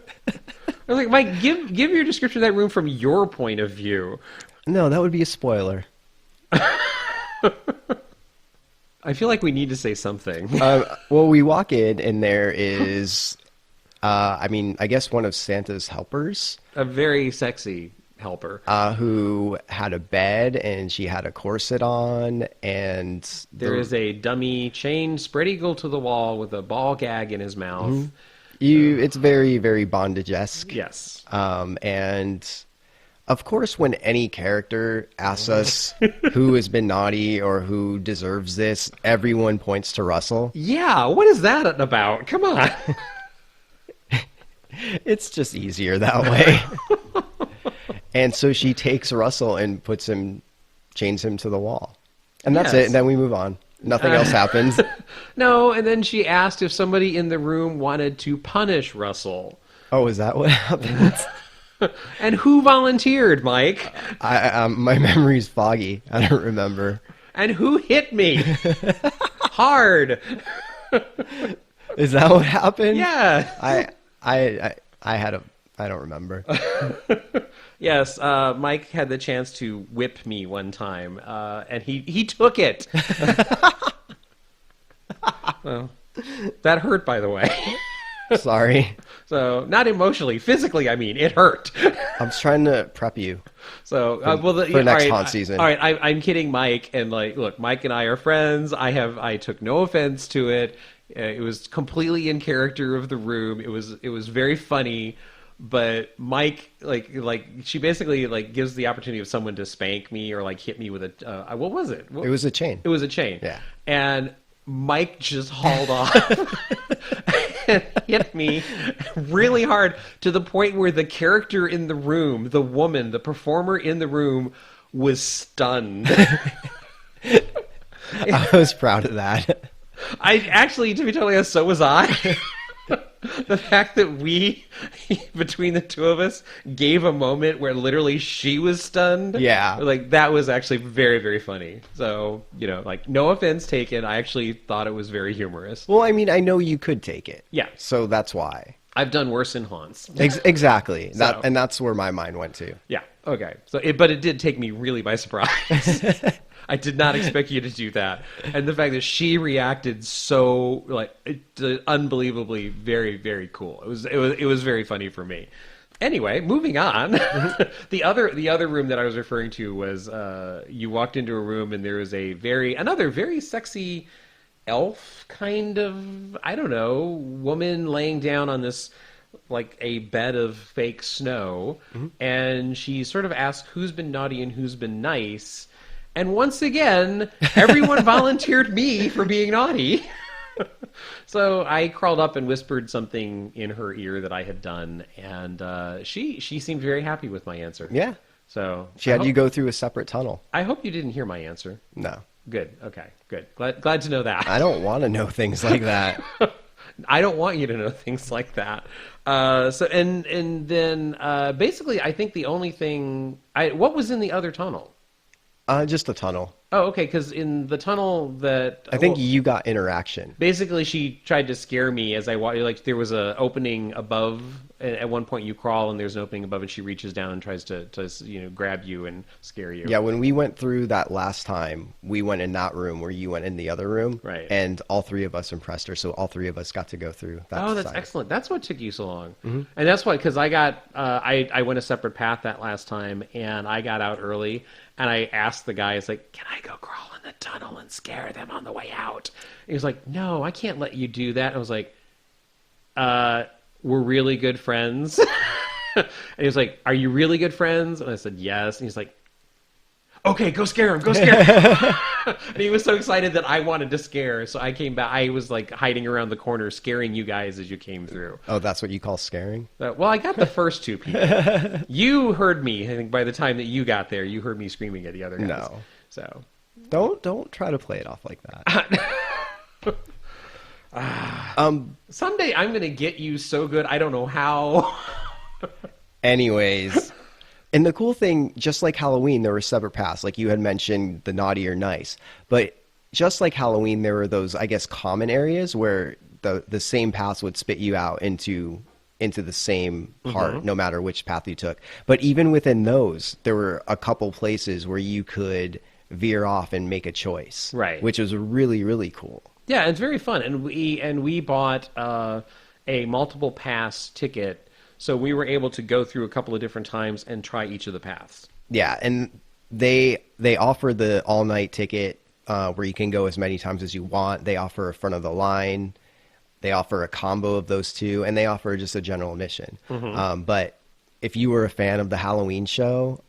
was like, Mike, give your description of that room from your point of view. No, that would be a spoiler. I feel like we need to say something. Well, we walk in and there is, I guess one of Santa's helpers. A very sexy helper. Who had a bed and she had a corset on, and there is a dummy chained spread eagle to the wall with a ball gag in his mouth. Mm-hmm. It's very, very bondage-esque. Yes. And Of course, when any character asks us who has been naughty or who deserves this, everyone points to Russell. Yeah, what is that about? Come on. It's just easier that way. And so she takes Russell and chains him to the wall. And that's it. And then we move on. Nothing else happens. No, and then she asked if somebody in the room wanted to punish Russell. Oh, is that what happened? And who volunteered, Mike? My memory's foggy. I don't remember. And who hit me? Hard. Is that what happened? Yeah. I don't remember. Yes, Mike had the chance to whip me one time, and he took it. Well, that hurt, by the way. Sorry. So, not emotionally, physically, I mean, it hurt. I'm just trying to prep you. So, for next haunt season. All right, I'm kidding, Mike, and look, Mike and I are friends. I took no offense to it. It was completely in character of the room. It was very funny. But Mike, she basically gives the opportunity of someone to spank me or hit me with a what was it? It was a chain. It was a chain. Yeah. And Mike just hauled off and hit me really hard to the point where the character in the room, the woman, the performer in the room, was stunned. I was proud of that. I actually, to be totally honest, so was I. The fact that we, between the two of us, gave a moment where literally she was stunned. Yeah. That was actually very, very funny. So, no offense taken. I actually thought it was very humorous. Well, I mean, I know you could take it. Yeah. So that's why. I've done worse in haunts. Exactly. So, and that's where my mind went to. Yeah. Okay. So, but it did take me really by surprise. I did not expect you to do that. And the fact that she reacted so unbelievably very, very cool. It was very funny for me. Anyway, moving on. The other room that I was referring to was you walked into a room and there was another very sexy elf kind of, I don't know, woman laying down on this a bed of fake snow, and she sort of asked who's been naughty and who's been nice. And once again, everyone volunteered me for being naughty. So I crawled up and whispered something in her ear that I had done, and she seemed very happy with my answer. Yeah. So she had you go through a separate tunnel. I hope you didn't hear my answer. No. Good. Okay. Good. Glad to know that. I don't want to know things like that. I don't want you to know things like that. So then basically, I think the only thing what was in the other tunnel? Just the tunnel. Oh, okay, because in the tunnel that... I think you got interaction. Basically, she tried to scare me as I walked. There was an opening above. At one point, you crawl, and there's an opening above, and she reaches down and tries to grab you and scare you. Yeah, when we went through that last time, we went in that room where you went in the other room. Right. And all three of us impressed her, so all three of us got to go through that Oh, that's side. excellent. That's what took you so long. Mm-hmm. And that's why, because I got... I went a separate path that last time, and I got out early, and I asked the guy, it's like, can I go crawl in the tunnel and scare them on the way out? And he was like, no, I can't let you do that. And I was like, we're really good friends. And he was like, are you really good friends? And I said, yes. And he's like, okay, go scare him, go scare him. And he was so excited that I wanted to scare. So I came back. I was hiding around the corner, scaring you guys as you came through. Oh, that's what you call scaring? Well, I got the first two people. You heard me. I think by the time that you got there, you heard me screaming at the other guys. No. So don't try to play it off like that. Someday I'm going to get you so good. I don't know how. Anyways. And the cool thing, just like Halloween, there were separate paths. Like you had mentioned the naughty or nice. But just like Halloween, there were those, I guess, common areas where the same paths would spit you out into the same part, no matter which path you took. But even within those, there were a couple places where you could veer off and make a choice. Right. Which was really, really cool. Yeah, it's very fun. And we bought a multiple pass ticket. So we were able to go through a couple of different times and try each of the paths. Yeah, and they offer the all-night ticket where you can go as many times as you want. They offer a front of the line. They offer a combo of those two, and they offer just a general admission. But if you were a fan of the Halloween show,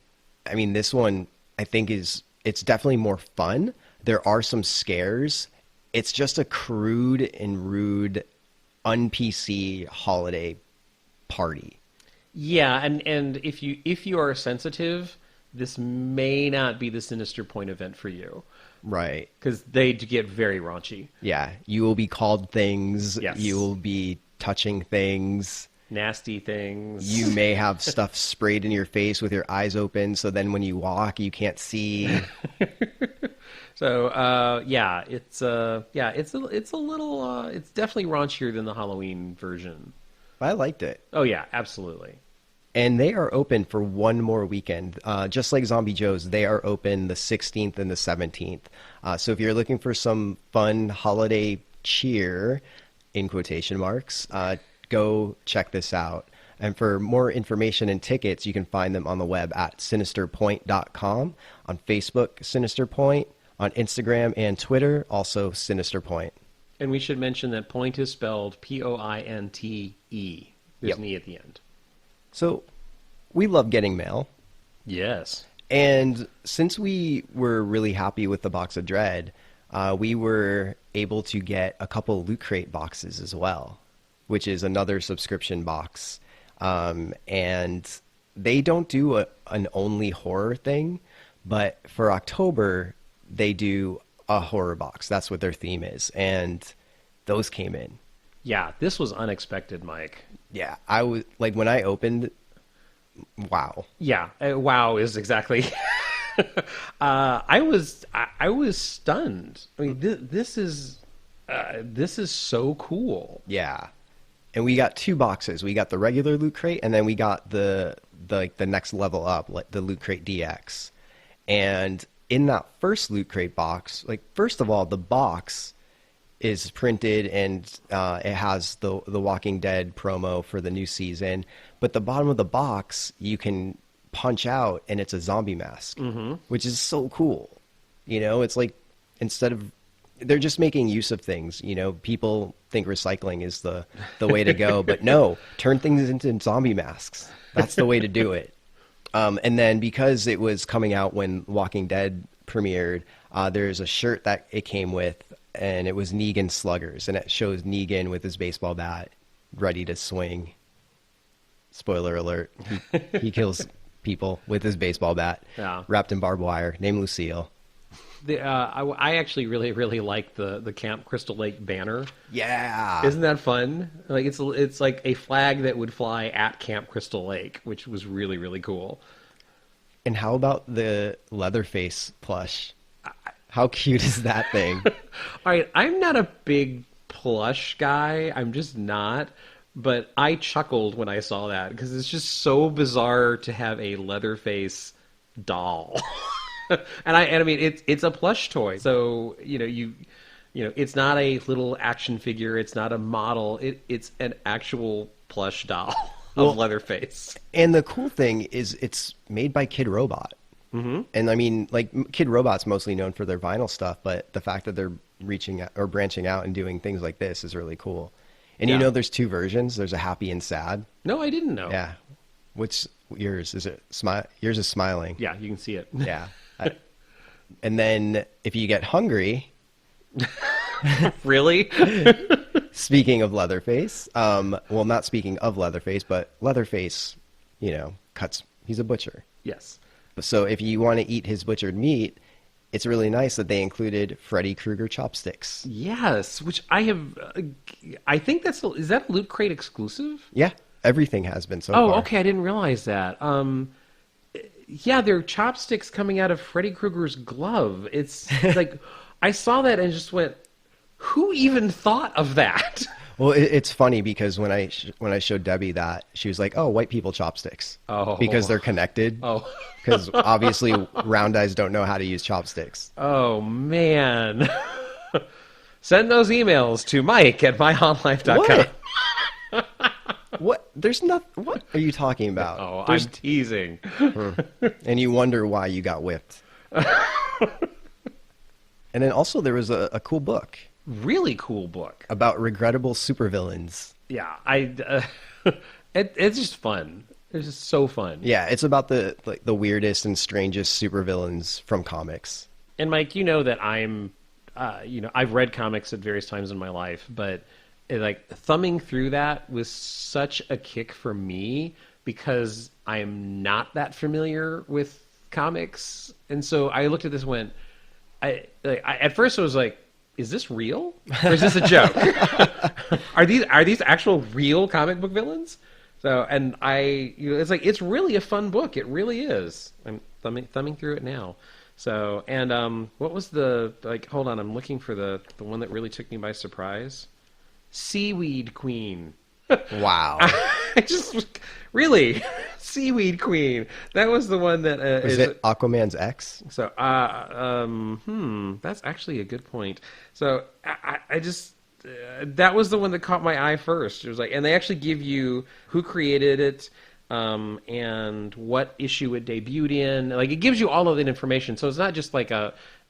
I mean, this one I think it's definitely more fun. There are some scares. It's just a crude and rude, un-PC holiday party. Yeah, and if you are sensitive, this may not be the Sinister Point event for you. Right. Because they get very raunchy. Yeah. You will be called things. Yes. You will be touching things. Nasty things. You may have stuff sprayed in your face with your eyes open, so then when you walk, you can't see. So yeah, it's a little it's definitely raunchier than the Halloween version. I liked it. Oh yeah, absolutely. And they are open for one more weekend. Just like Zombie Joe's, they are open the 16th and the 17th. So if you're looking for some fun holiday cheer, in quotation marks, go check this out. And for more information and tickets, you can find them on the web at sinisterpointe.com, on Facebook, Sinister Point, on Instagram and Twitter, also Sinister Point. And we should mention that Point is spelled Pointe. There's Yep. an E at the end. So we love getting mail. Yes. And since we were really happy with the box of Dread, we were able to get a couple Loot Crate boxes as well, which is another subscription box. And they don't do an only horror thing, but for October, they do a horror box. That's what their theme is. And those came in. Yeah, this was unexpected, Mike. Yeah, I was like, when I opened, wow. Yeah, wow is exactly. I was stunned. I mean, this is so cool. Yeah. And we got two boxes. We got the regular Loot Crate, and then we got the next level up, like the Loot Crate DX. And in that first Loot Crate box, like, first of all, the box is printed and it has the Walking Dead promo for the new season. But the bottom of the box, you can punch out, and it's a zombie mask, which is so cool. You know, it's like, instead of, they're just making use of things. You know, people think recycling is the way to go, but no, turn things into zombie masks. That's the way to do it. And then because it was coming out when Walking Dead premiered, there's a shirt that it came with, and it was Negan Sluggers, and it shows Negan with his baseball bat ready to swing. Spoiler alert. He kills people with his baseball bat, wrapped in barbed wire, named Lucille. I actually really, really like the Camp Crystal Lake banner. Yeah. Isn't that fun? Like it's like a flag that would fly at Camp Crystal Lake, which was really, really cool. And how about the Leatherface plush? How cute is that thing? All right, I'm not a big plush guy. I'm just not. But I chuckled when I saw that because it's just so bizarre to have a Leatherface doll. And I mean it's a plush toy. So, you know, it's not a little action figure, it's not a model. It's an actual plush doll of Leatherface. And the cool thing is it's made by Kid Robot. Mm-hmm. And I mean, like, Kid Robot's mostly known for their vinyl stuff, but the fact that they're reaching out or branching out and doing things like this is really cool. And you know, there's two versions. There's a happy and sad. No, I didn't know. Yeah. What's yours? Is it yours is smiling? Yeah, you can see it. Yeah. And then if you get hungry. Really? Speaking of Leatherface, well, not speaking of Leatherface, but Leatherface, you know, he's a butcher. Yes. So if you want to eat his butchered meat, it's really nice that they included Freddy Krueger chopsticks. Yes, which I have. I think is that a Loot Crate exclusive? Yeah, everything has been so far. Oh, okay, I didn't realize that. Yeah, they're chopsticks coming out of Freddy Krueger's glove. It's like, I saw that and just went, who even thought of that? Well, it's funny because when I showed Debbie that, she was like, "Oh, white people chopsticks." Oh, because they're connected. Oh, because obviously round eyes don't know how to use chopsticks. Oh man! Send those emails to Mike@myhotlife.com. What? There's nothing. What are you talking about? Oh, I'm teasing. And you wonder why you got whipped. And then also there was a cool book. Really cool book about regrettable supervillains. Yeah, it's just fun. It's just so fun. Yeah, it's about the weirdest and strangest supervillains from comics. And Mike, you know that I've read comics at various times in my life, but like thumbing through that was such a kick for me because I'm not that familiar with comics, and so I looked at this and went, at first I was like, is this real or is this a joke? Are these actual real comic book villains? So, and it's like, it's really a fun book. It really is. I'm thumbing through it now. So, and what was hold on, I'm looking for the one that really took me by surprise. Seaweed Queen. Wow. I just really Seaweed Queen. That was the one that is it Aquaman's ex? So, that's actually a good point. So, I just that was the one that caught my eye first. It was like, and they actually give you who created it, and what issue it debuted in. Like, it gives you all of that information. So it's not just like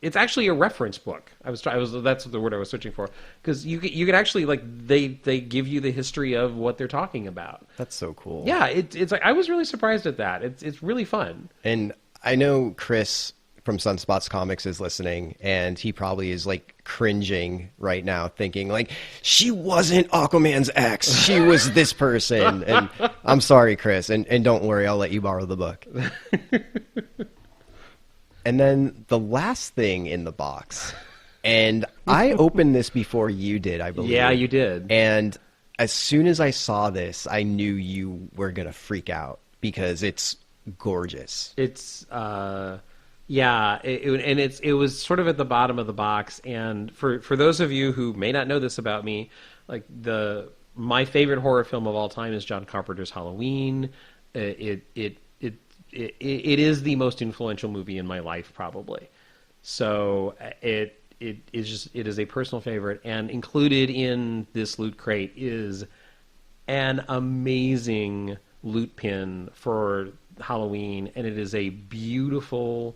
it's actually a reference book. That's the word I was searching for, because you can actually, like, they give you the history of what they're talking about. That's so cool. Yeah, it's like, I was really surprised at that. It's really fun. And I know Chris from Sunspots Comics is listening, and he probably is like cringing right now, thinking like, she wasn't Aquaman's ex, she was this person. And I'm sorry, Chris, and don't worry, I'll let you borrow the book. And then the last thing in the box, and I opened this before you did, I believe. Yeah, you did. And as soon as I saw this, I knew you were gonna freak out because it's gorgeous. It's yeah, it was sort of at the bottom of the box. And for those of you who may not know this about me, like, my favorite horror film of all time is John Carpenter's Halloween. It is the most influential movie in my life, probably. So it is a personal favorite, and included in this loot crate is an amazing loot pin for Halloween, and it is a beautiful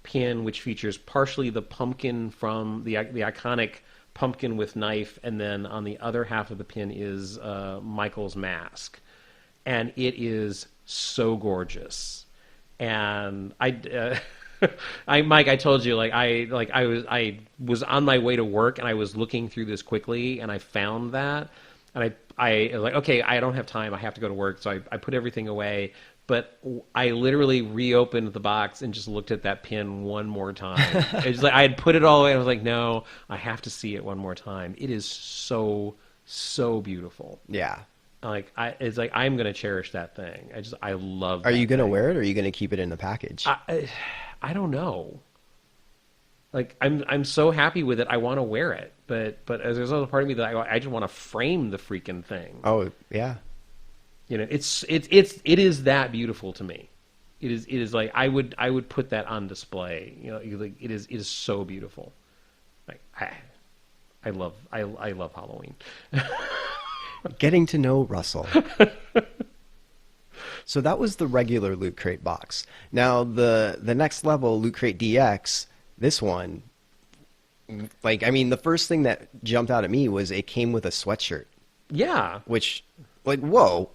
pin which features partially the pumpkin from the iconic pumpkin with knife, and then on the other half of the pin is Michael's mask, and it is so gorgeous. And Mike, I told you, I was on my way to work, and I was looking through this quickly, and I found that, and I like, okay, I don't have time, I have to go to work, so I put everything away. But I literally reopened the box and just looked at that pin one more time. It's like I had put it all away, and I was like, no, I have to see it one more time. It is so, so beautiful. Yeah. It's like, I'm going to cherish that thing. I love that. Are you going to wear it, or are you going to keep it in the package? I don't know. Like, I'm so happy with it, I want to wear it. But there's a part of me that I just want to frame the freaking thing. Oh, yeah. You know, it is that beautiful to me. It is like, I would put that on display. You know, like, it is so beautiful. Like, I love Halloween. Getting to know Russell. So that was the regular Loot Crate box. Now the next level, Loot Crate DX, this one, like, I mean, the first thing that jumped out at me was it came with a sweatshirt. Yeah. Which, like, whoa.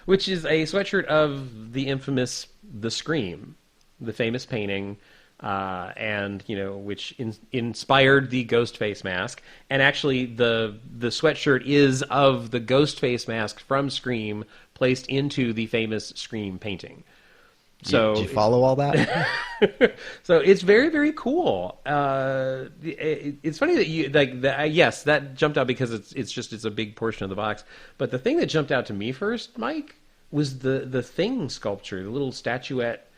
Which is a sweatshirt of the infamous The Scream, the famous painting, and, you know, which inspired the Ghostface mask. And actually, the sweatshirt is of the Ghostface mask from Scream placed into the famous Scream painting. So did you follow all that? So it's very, very cool. It's funny that you like that. Yes, that jumped out because it's a big portion of the box. But the thing that jumped out to me first, Mike, was the Thing sculpture, the little statuette.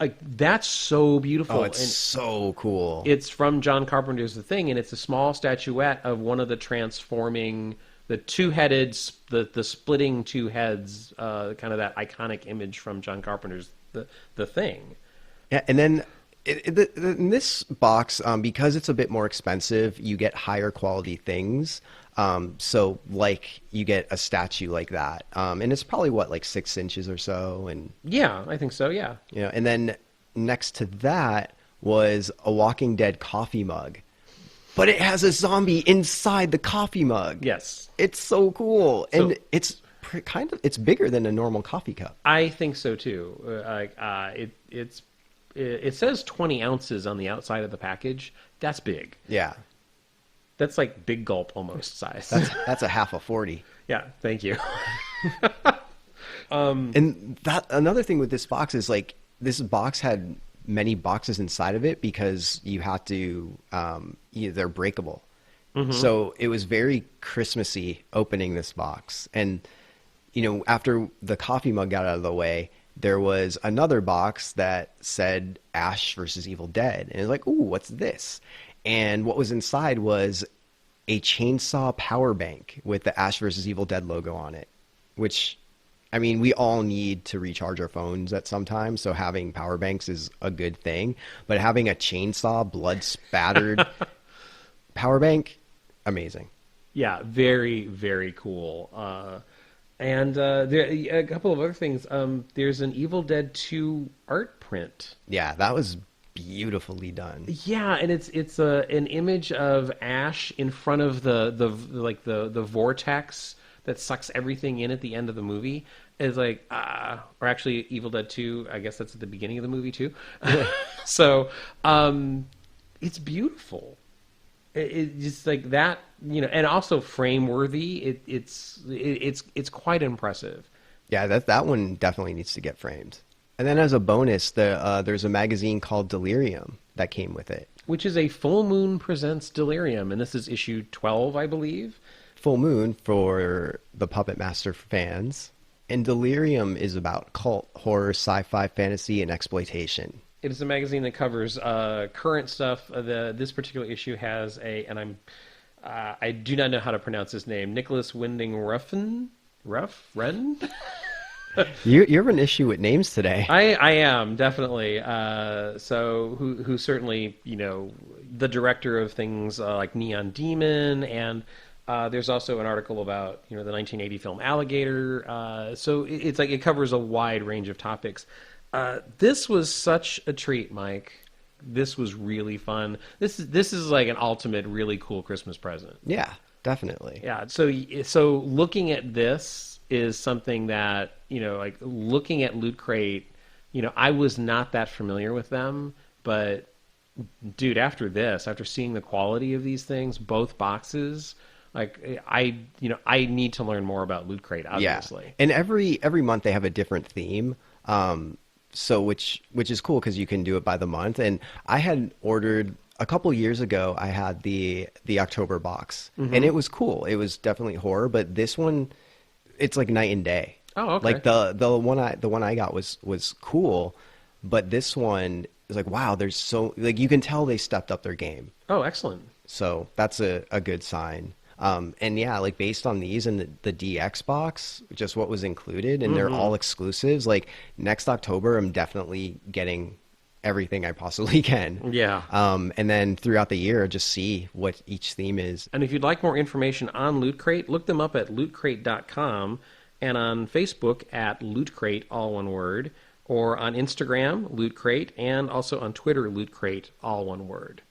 Like, that's so beautiful. Oh, it's so cool. It's from John Carpenter's The Thing, and it's a small statuette of one of the transforming, the two-headed, the splitting two heads, kind of that iconic image from John Carpenter's The Thing. Yeah, and then in this box, because it's a bit more expensive, you get higher quality things. So, like, you get a statue like that, and it's probably like 6 inches or so, and yeah, I think so. Yeah, you know. And then next to that was a Walking Dead coffee mug, but it has a zombie inside the coffee mug. Yes, it's so cool, and it's kind of, it's bigger than a normal coffee cup. I think so too. It says 20 ounces on the outside of the package. That's big. Yeah. That's like Big Gulp almost size. That's a half a 40. Yeah, thank you. And that another thing with this box is like this box had many boxes inside of it because you have to they're breakable. So it was very Christmassy opening this box. And after the coffee mug got out of the way, there was another box that said Ash versus Evil Dead. And it was like, ooh, what's this? And what was inside was a chainsaw power bank with the Ash versus Evil Dead logo on it, which, I mean, we all need to recharge our phones at some time, so having power banks is a good thing. But having a chainsaw, blood-spattered power bank, amazing. Yeah, very, very cool. And there a couple of other things. There's an Evil Dead 2 art print. Yeah, that was beautifully done. Yeah, and it's an image of Ash in front of the vortex that sucks everything in at the end of the movie. Is like, or actually, Evil Dead 2. I guess that's at the beginning of the movie too. So, it's beautiful. It's just like that, and also frame worthy. It's quite impressive. Yeah, that one definitely needs to get framed. And then as a bonus, there's a magazine called Delirium that came with it. Which is a Full Moon Presents Delirium, and this is issue 12, I believe. Full Moon for the Puppet Master fans. And Delirium is about cult, horror, sci-fi, fantasy, and exploitation. It is a magazine that covers current stuff. This particular issue has I do not know how to pronounce his name, Nicholas Winding Refn? You have an issue with names today. I am, definitely. So who certainly, the director of things like Neon Demon, and there's also an article about, the 1980 film Alligator. So it's like it covers a wide range of topics. This was such a treat, Mike. This was really fun. This is like an ultimate really cool Christmas present. Yeah, definitely. Yeah. So looking at this is something that, like looking at Loot Crate, I was not that familiar with them, but dude, after seeing the quality of these things, both boxes, like I need to learn more about Loot Crate, obviously. Yeah. And every month they have a different theme. So which is cool because you can do it by the month. And I had ordered a couple years ago, I had the October box, and it was cool. It was definitely horror, but this one, it's like night and day. Oh, okay. Like the one I got was cool, but this one is like, wow, there's so, like, you can tell they stepped up their game. Oh, excellent. So that's a good sign. And yeah, like based on these and the DX box, just what was included, and they're all exclusives. Like next October, I'm definitely getting everything I possibly can. Yeah. And then throughout the year, just see what each theme is. And if you'd like more information on Loot Crate, look them up at lootcrate.com, and on Facebook at Loot Crate, all one word, or on Instagram, Loot Crate, and also on Twitter, Loot Crate, all one word.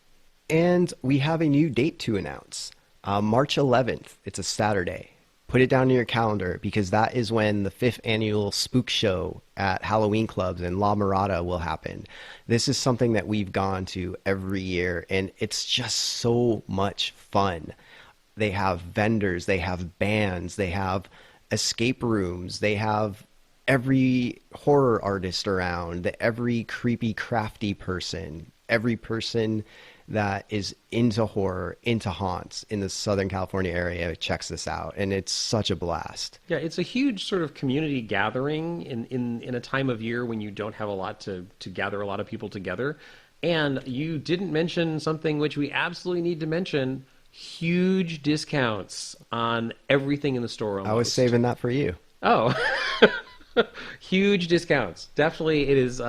And we have a new date to announce. March 11th. It's a Saturday. Put it down in your calendar because that is when the 5th Annual Spook Show at Halloween Clubs in La Mirada will happen. This is something that we've gone to every year, and it's just so much fun. They have vendors, they have bands, they have escape rooms, they have every horror artist around, every creepy, crafty person, every person that is into horror, into haunts in the Southern California area checks this out, and it's such a blast. Yeah, it's a huge sort of community gathering in a time of year when you don't have a lot to gather a lot of people together. And you didn't mention something which we absolutely need to mention: huge discounts on everything in the store. Almost. I was saving that for you. Oh, huge discounts. Definitely, it is.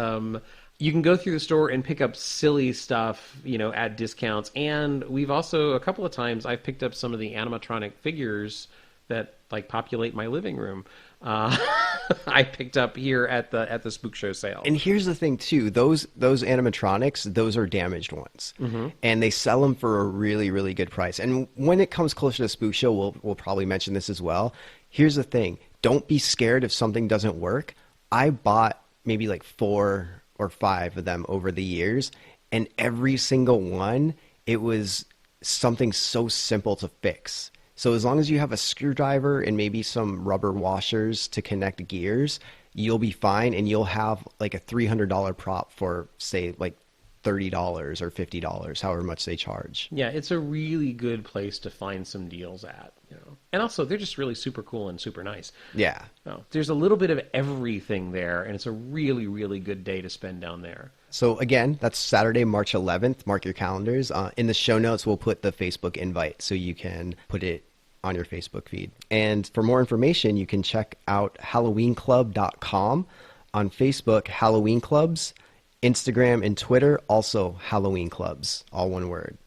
You can go through the store and pick up silly stuff, at discounts. And we've also, a couple of times, I've picked up some of the animatronic figures that like populate my living room. I picked up here at the Spook Show sale. And here's the thing too: those animatronics, those are damaged ones, and they sell them for a really, really good price. And when it comes closer to Spook Show, we'll probably mention this as well. here's the thing. Don't be scared if something doesn't work. I bought maybe like 4 or 5 of them over the years, and every single one, it was something so simple to fix. So as long as you have a screwdriver and maybe some rubber washers to connect gears, you'll be fine, and you'll have like a $300 prop for, say, like $30 or $50, however much they charge. Yeah, it's a really good place to find some deals at, you know. And also, they're just really super cool and super nice. Yeah. Oh, there's a little bit of everything there, and it's a really, really good day to spend down there. So again, that's Saturday, March 11th. Mark your calendars. In the show notes, we'll put the Facebook invite so you can put it on your Facebook feed. And for more information, you can check out HalloweenClub.com. On Facebook, Halloween Clubs. Instagram and Twitter, also Halloween Clubs, all one word.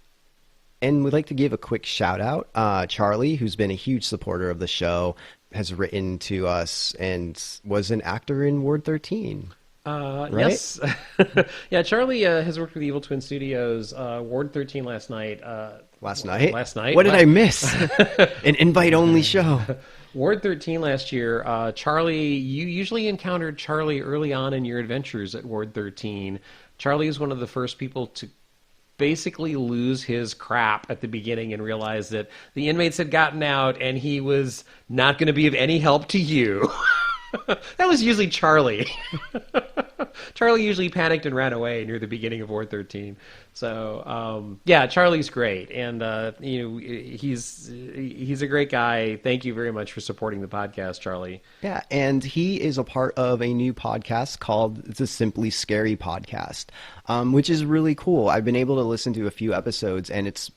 And we'd like to give a quick shout out. Charlie, who's been a huge supporter of the show, has written to us and was an actor in Ward 13. Right? Yes. Yeah, Charlie has worked with Evil Twin Studios, Ward 13 last night. Last night? Last night. What did I miss? An invite-only show. Ward 13 last year, Charlie, you usually encountered Charlie early on in your adventures at Ward 13. Charlie is one of the first people to basically lose his crap at the beginning and realize that the inmates had gotten out and he was not going to be of any help to you. That was usually Charlie. Charlie usually panicked and ran away near the beginning of Ward 13. So, yeah, Charlie's great. And, you know, he's a great guy. Thank you very much for supporting the podcast, Charlie. Yeah, and he is a part of a new podcast called the Simply Scary Podcast, which is really cool. I've been able to listen to a few episodes, and it's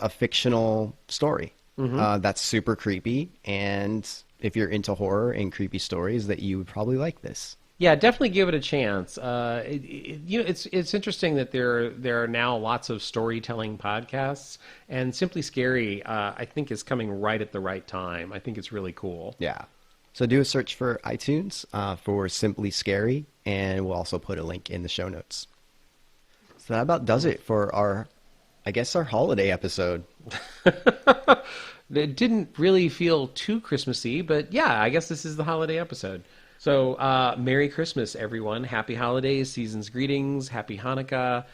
a fictional story that's super creepy. And if you're into horror and creepy stories, that you would probably like this. Yeah, definitely give it a chance. You know, it's interesting that there are now lots of storytelling podcasts, and Simply Scary, I think, is coming right at the right time. I think it's really cool. Yeah. So do a search for iTunes for Simply Scary, and we'll also put a link in the show notes. So that about does it for our holiday episode. It didn't really feel too Christmassy, but yeah, I guess this is the holiday episode. So, Merry Christmas, everyone. Happy holidays, season's greetings, Happy Hanukkah,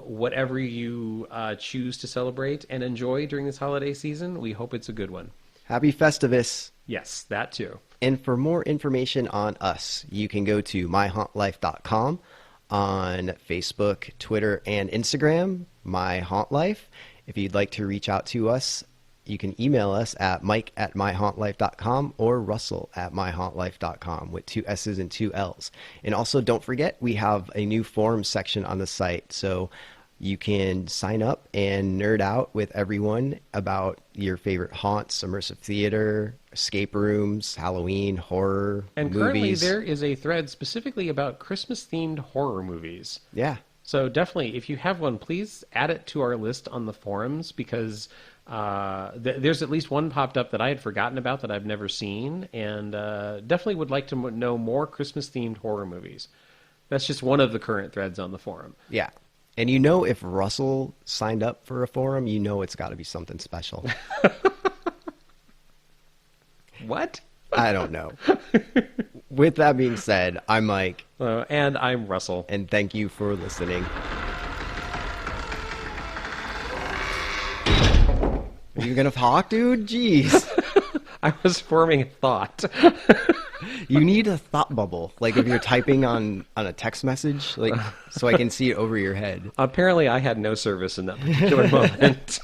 whatever you choose to celebrate and enjoy during this holiday season. We hope it's a good one. Happy Festivus. Yes, that too. And for more information on us, you can go to myhauntlife.com, on Facebook, Twitter, and Instagram, myhauntlife. If you'd like to reach out to us, you can email us at mike@myhauntlife.com or russell@myhauntlife.com with 2 S's and 2 L's. And also, don't forget, we have a new forum section on the site, so you can sign up and nerd out with everyone about your favorite haunts, immersive theater, escape rooms, Halloween, horror, and movies. Currently there is a thread specifically about Christmas-themed horror movies. Yeah. So definitely, if you have one, please add it to our list on the forums, because there's at least one popped up that I had forgotten about that I've never seen, and definitely would like to know more Christmas-themed horror movies. That's just one of the current threads on the forum. Yeah. And you know, if Russell signed up for a forum, you know it's got to be something special. What? I don't know. With that being said, I'm Mike. And I'm Russell. And thank you for listening. Are you gonna talk, dude? Jeez. I was forming a thought. You need a thought bubble, like if you're typing on a text message, like so I can see it over your head. Apparently, I had no service in that particular moment.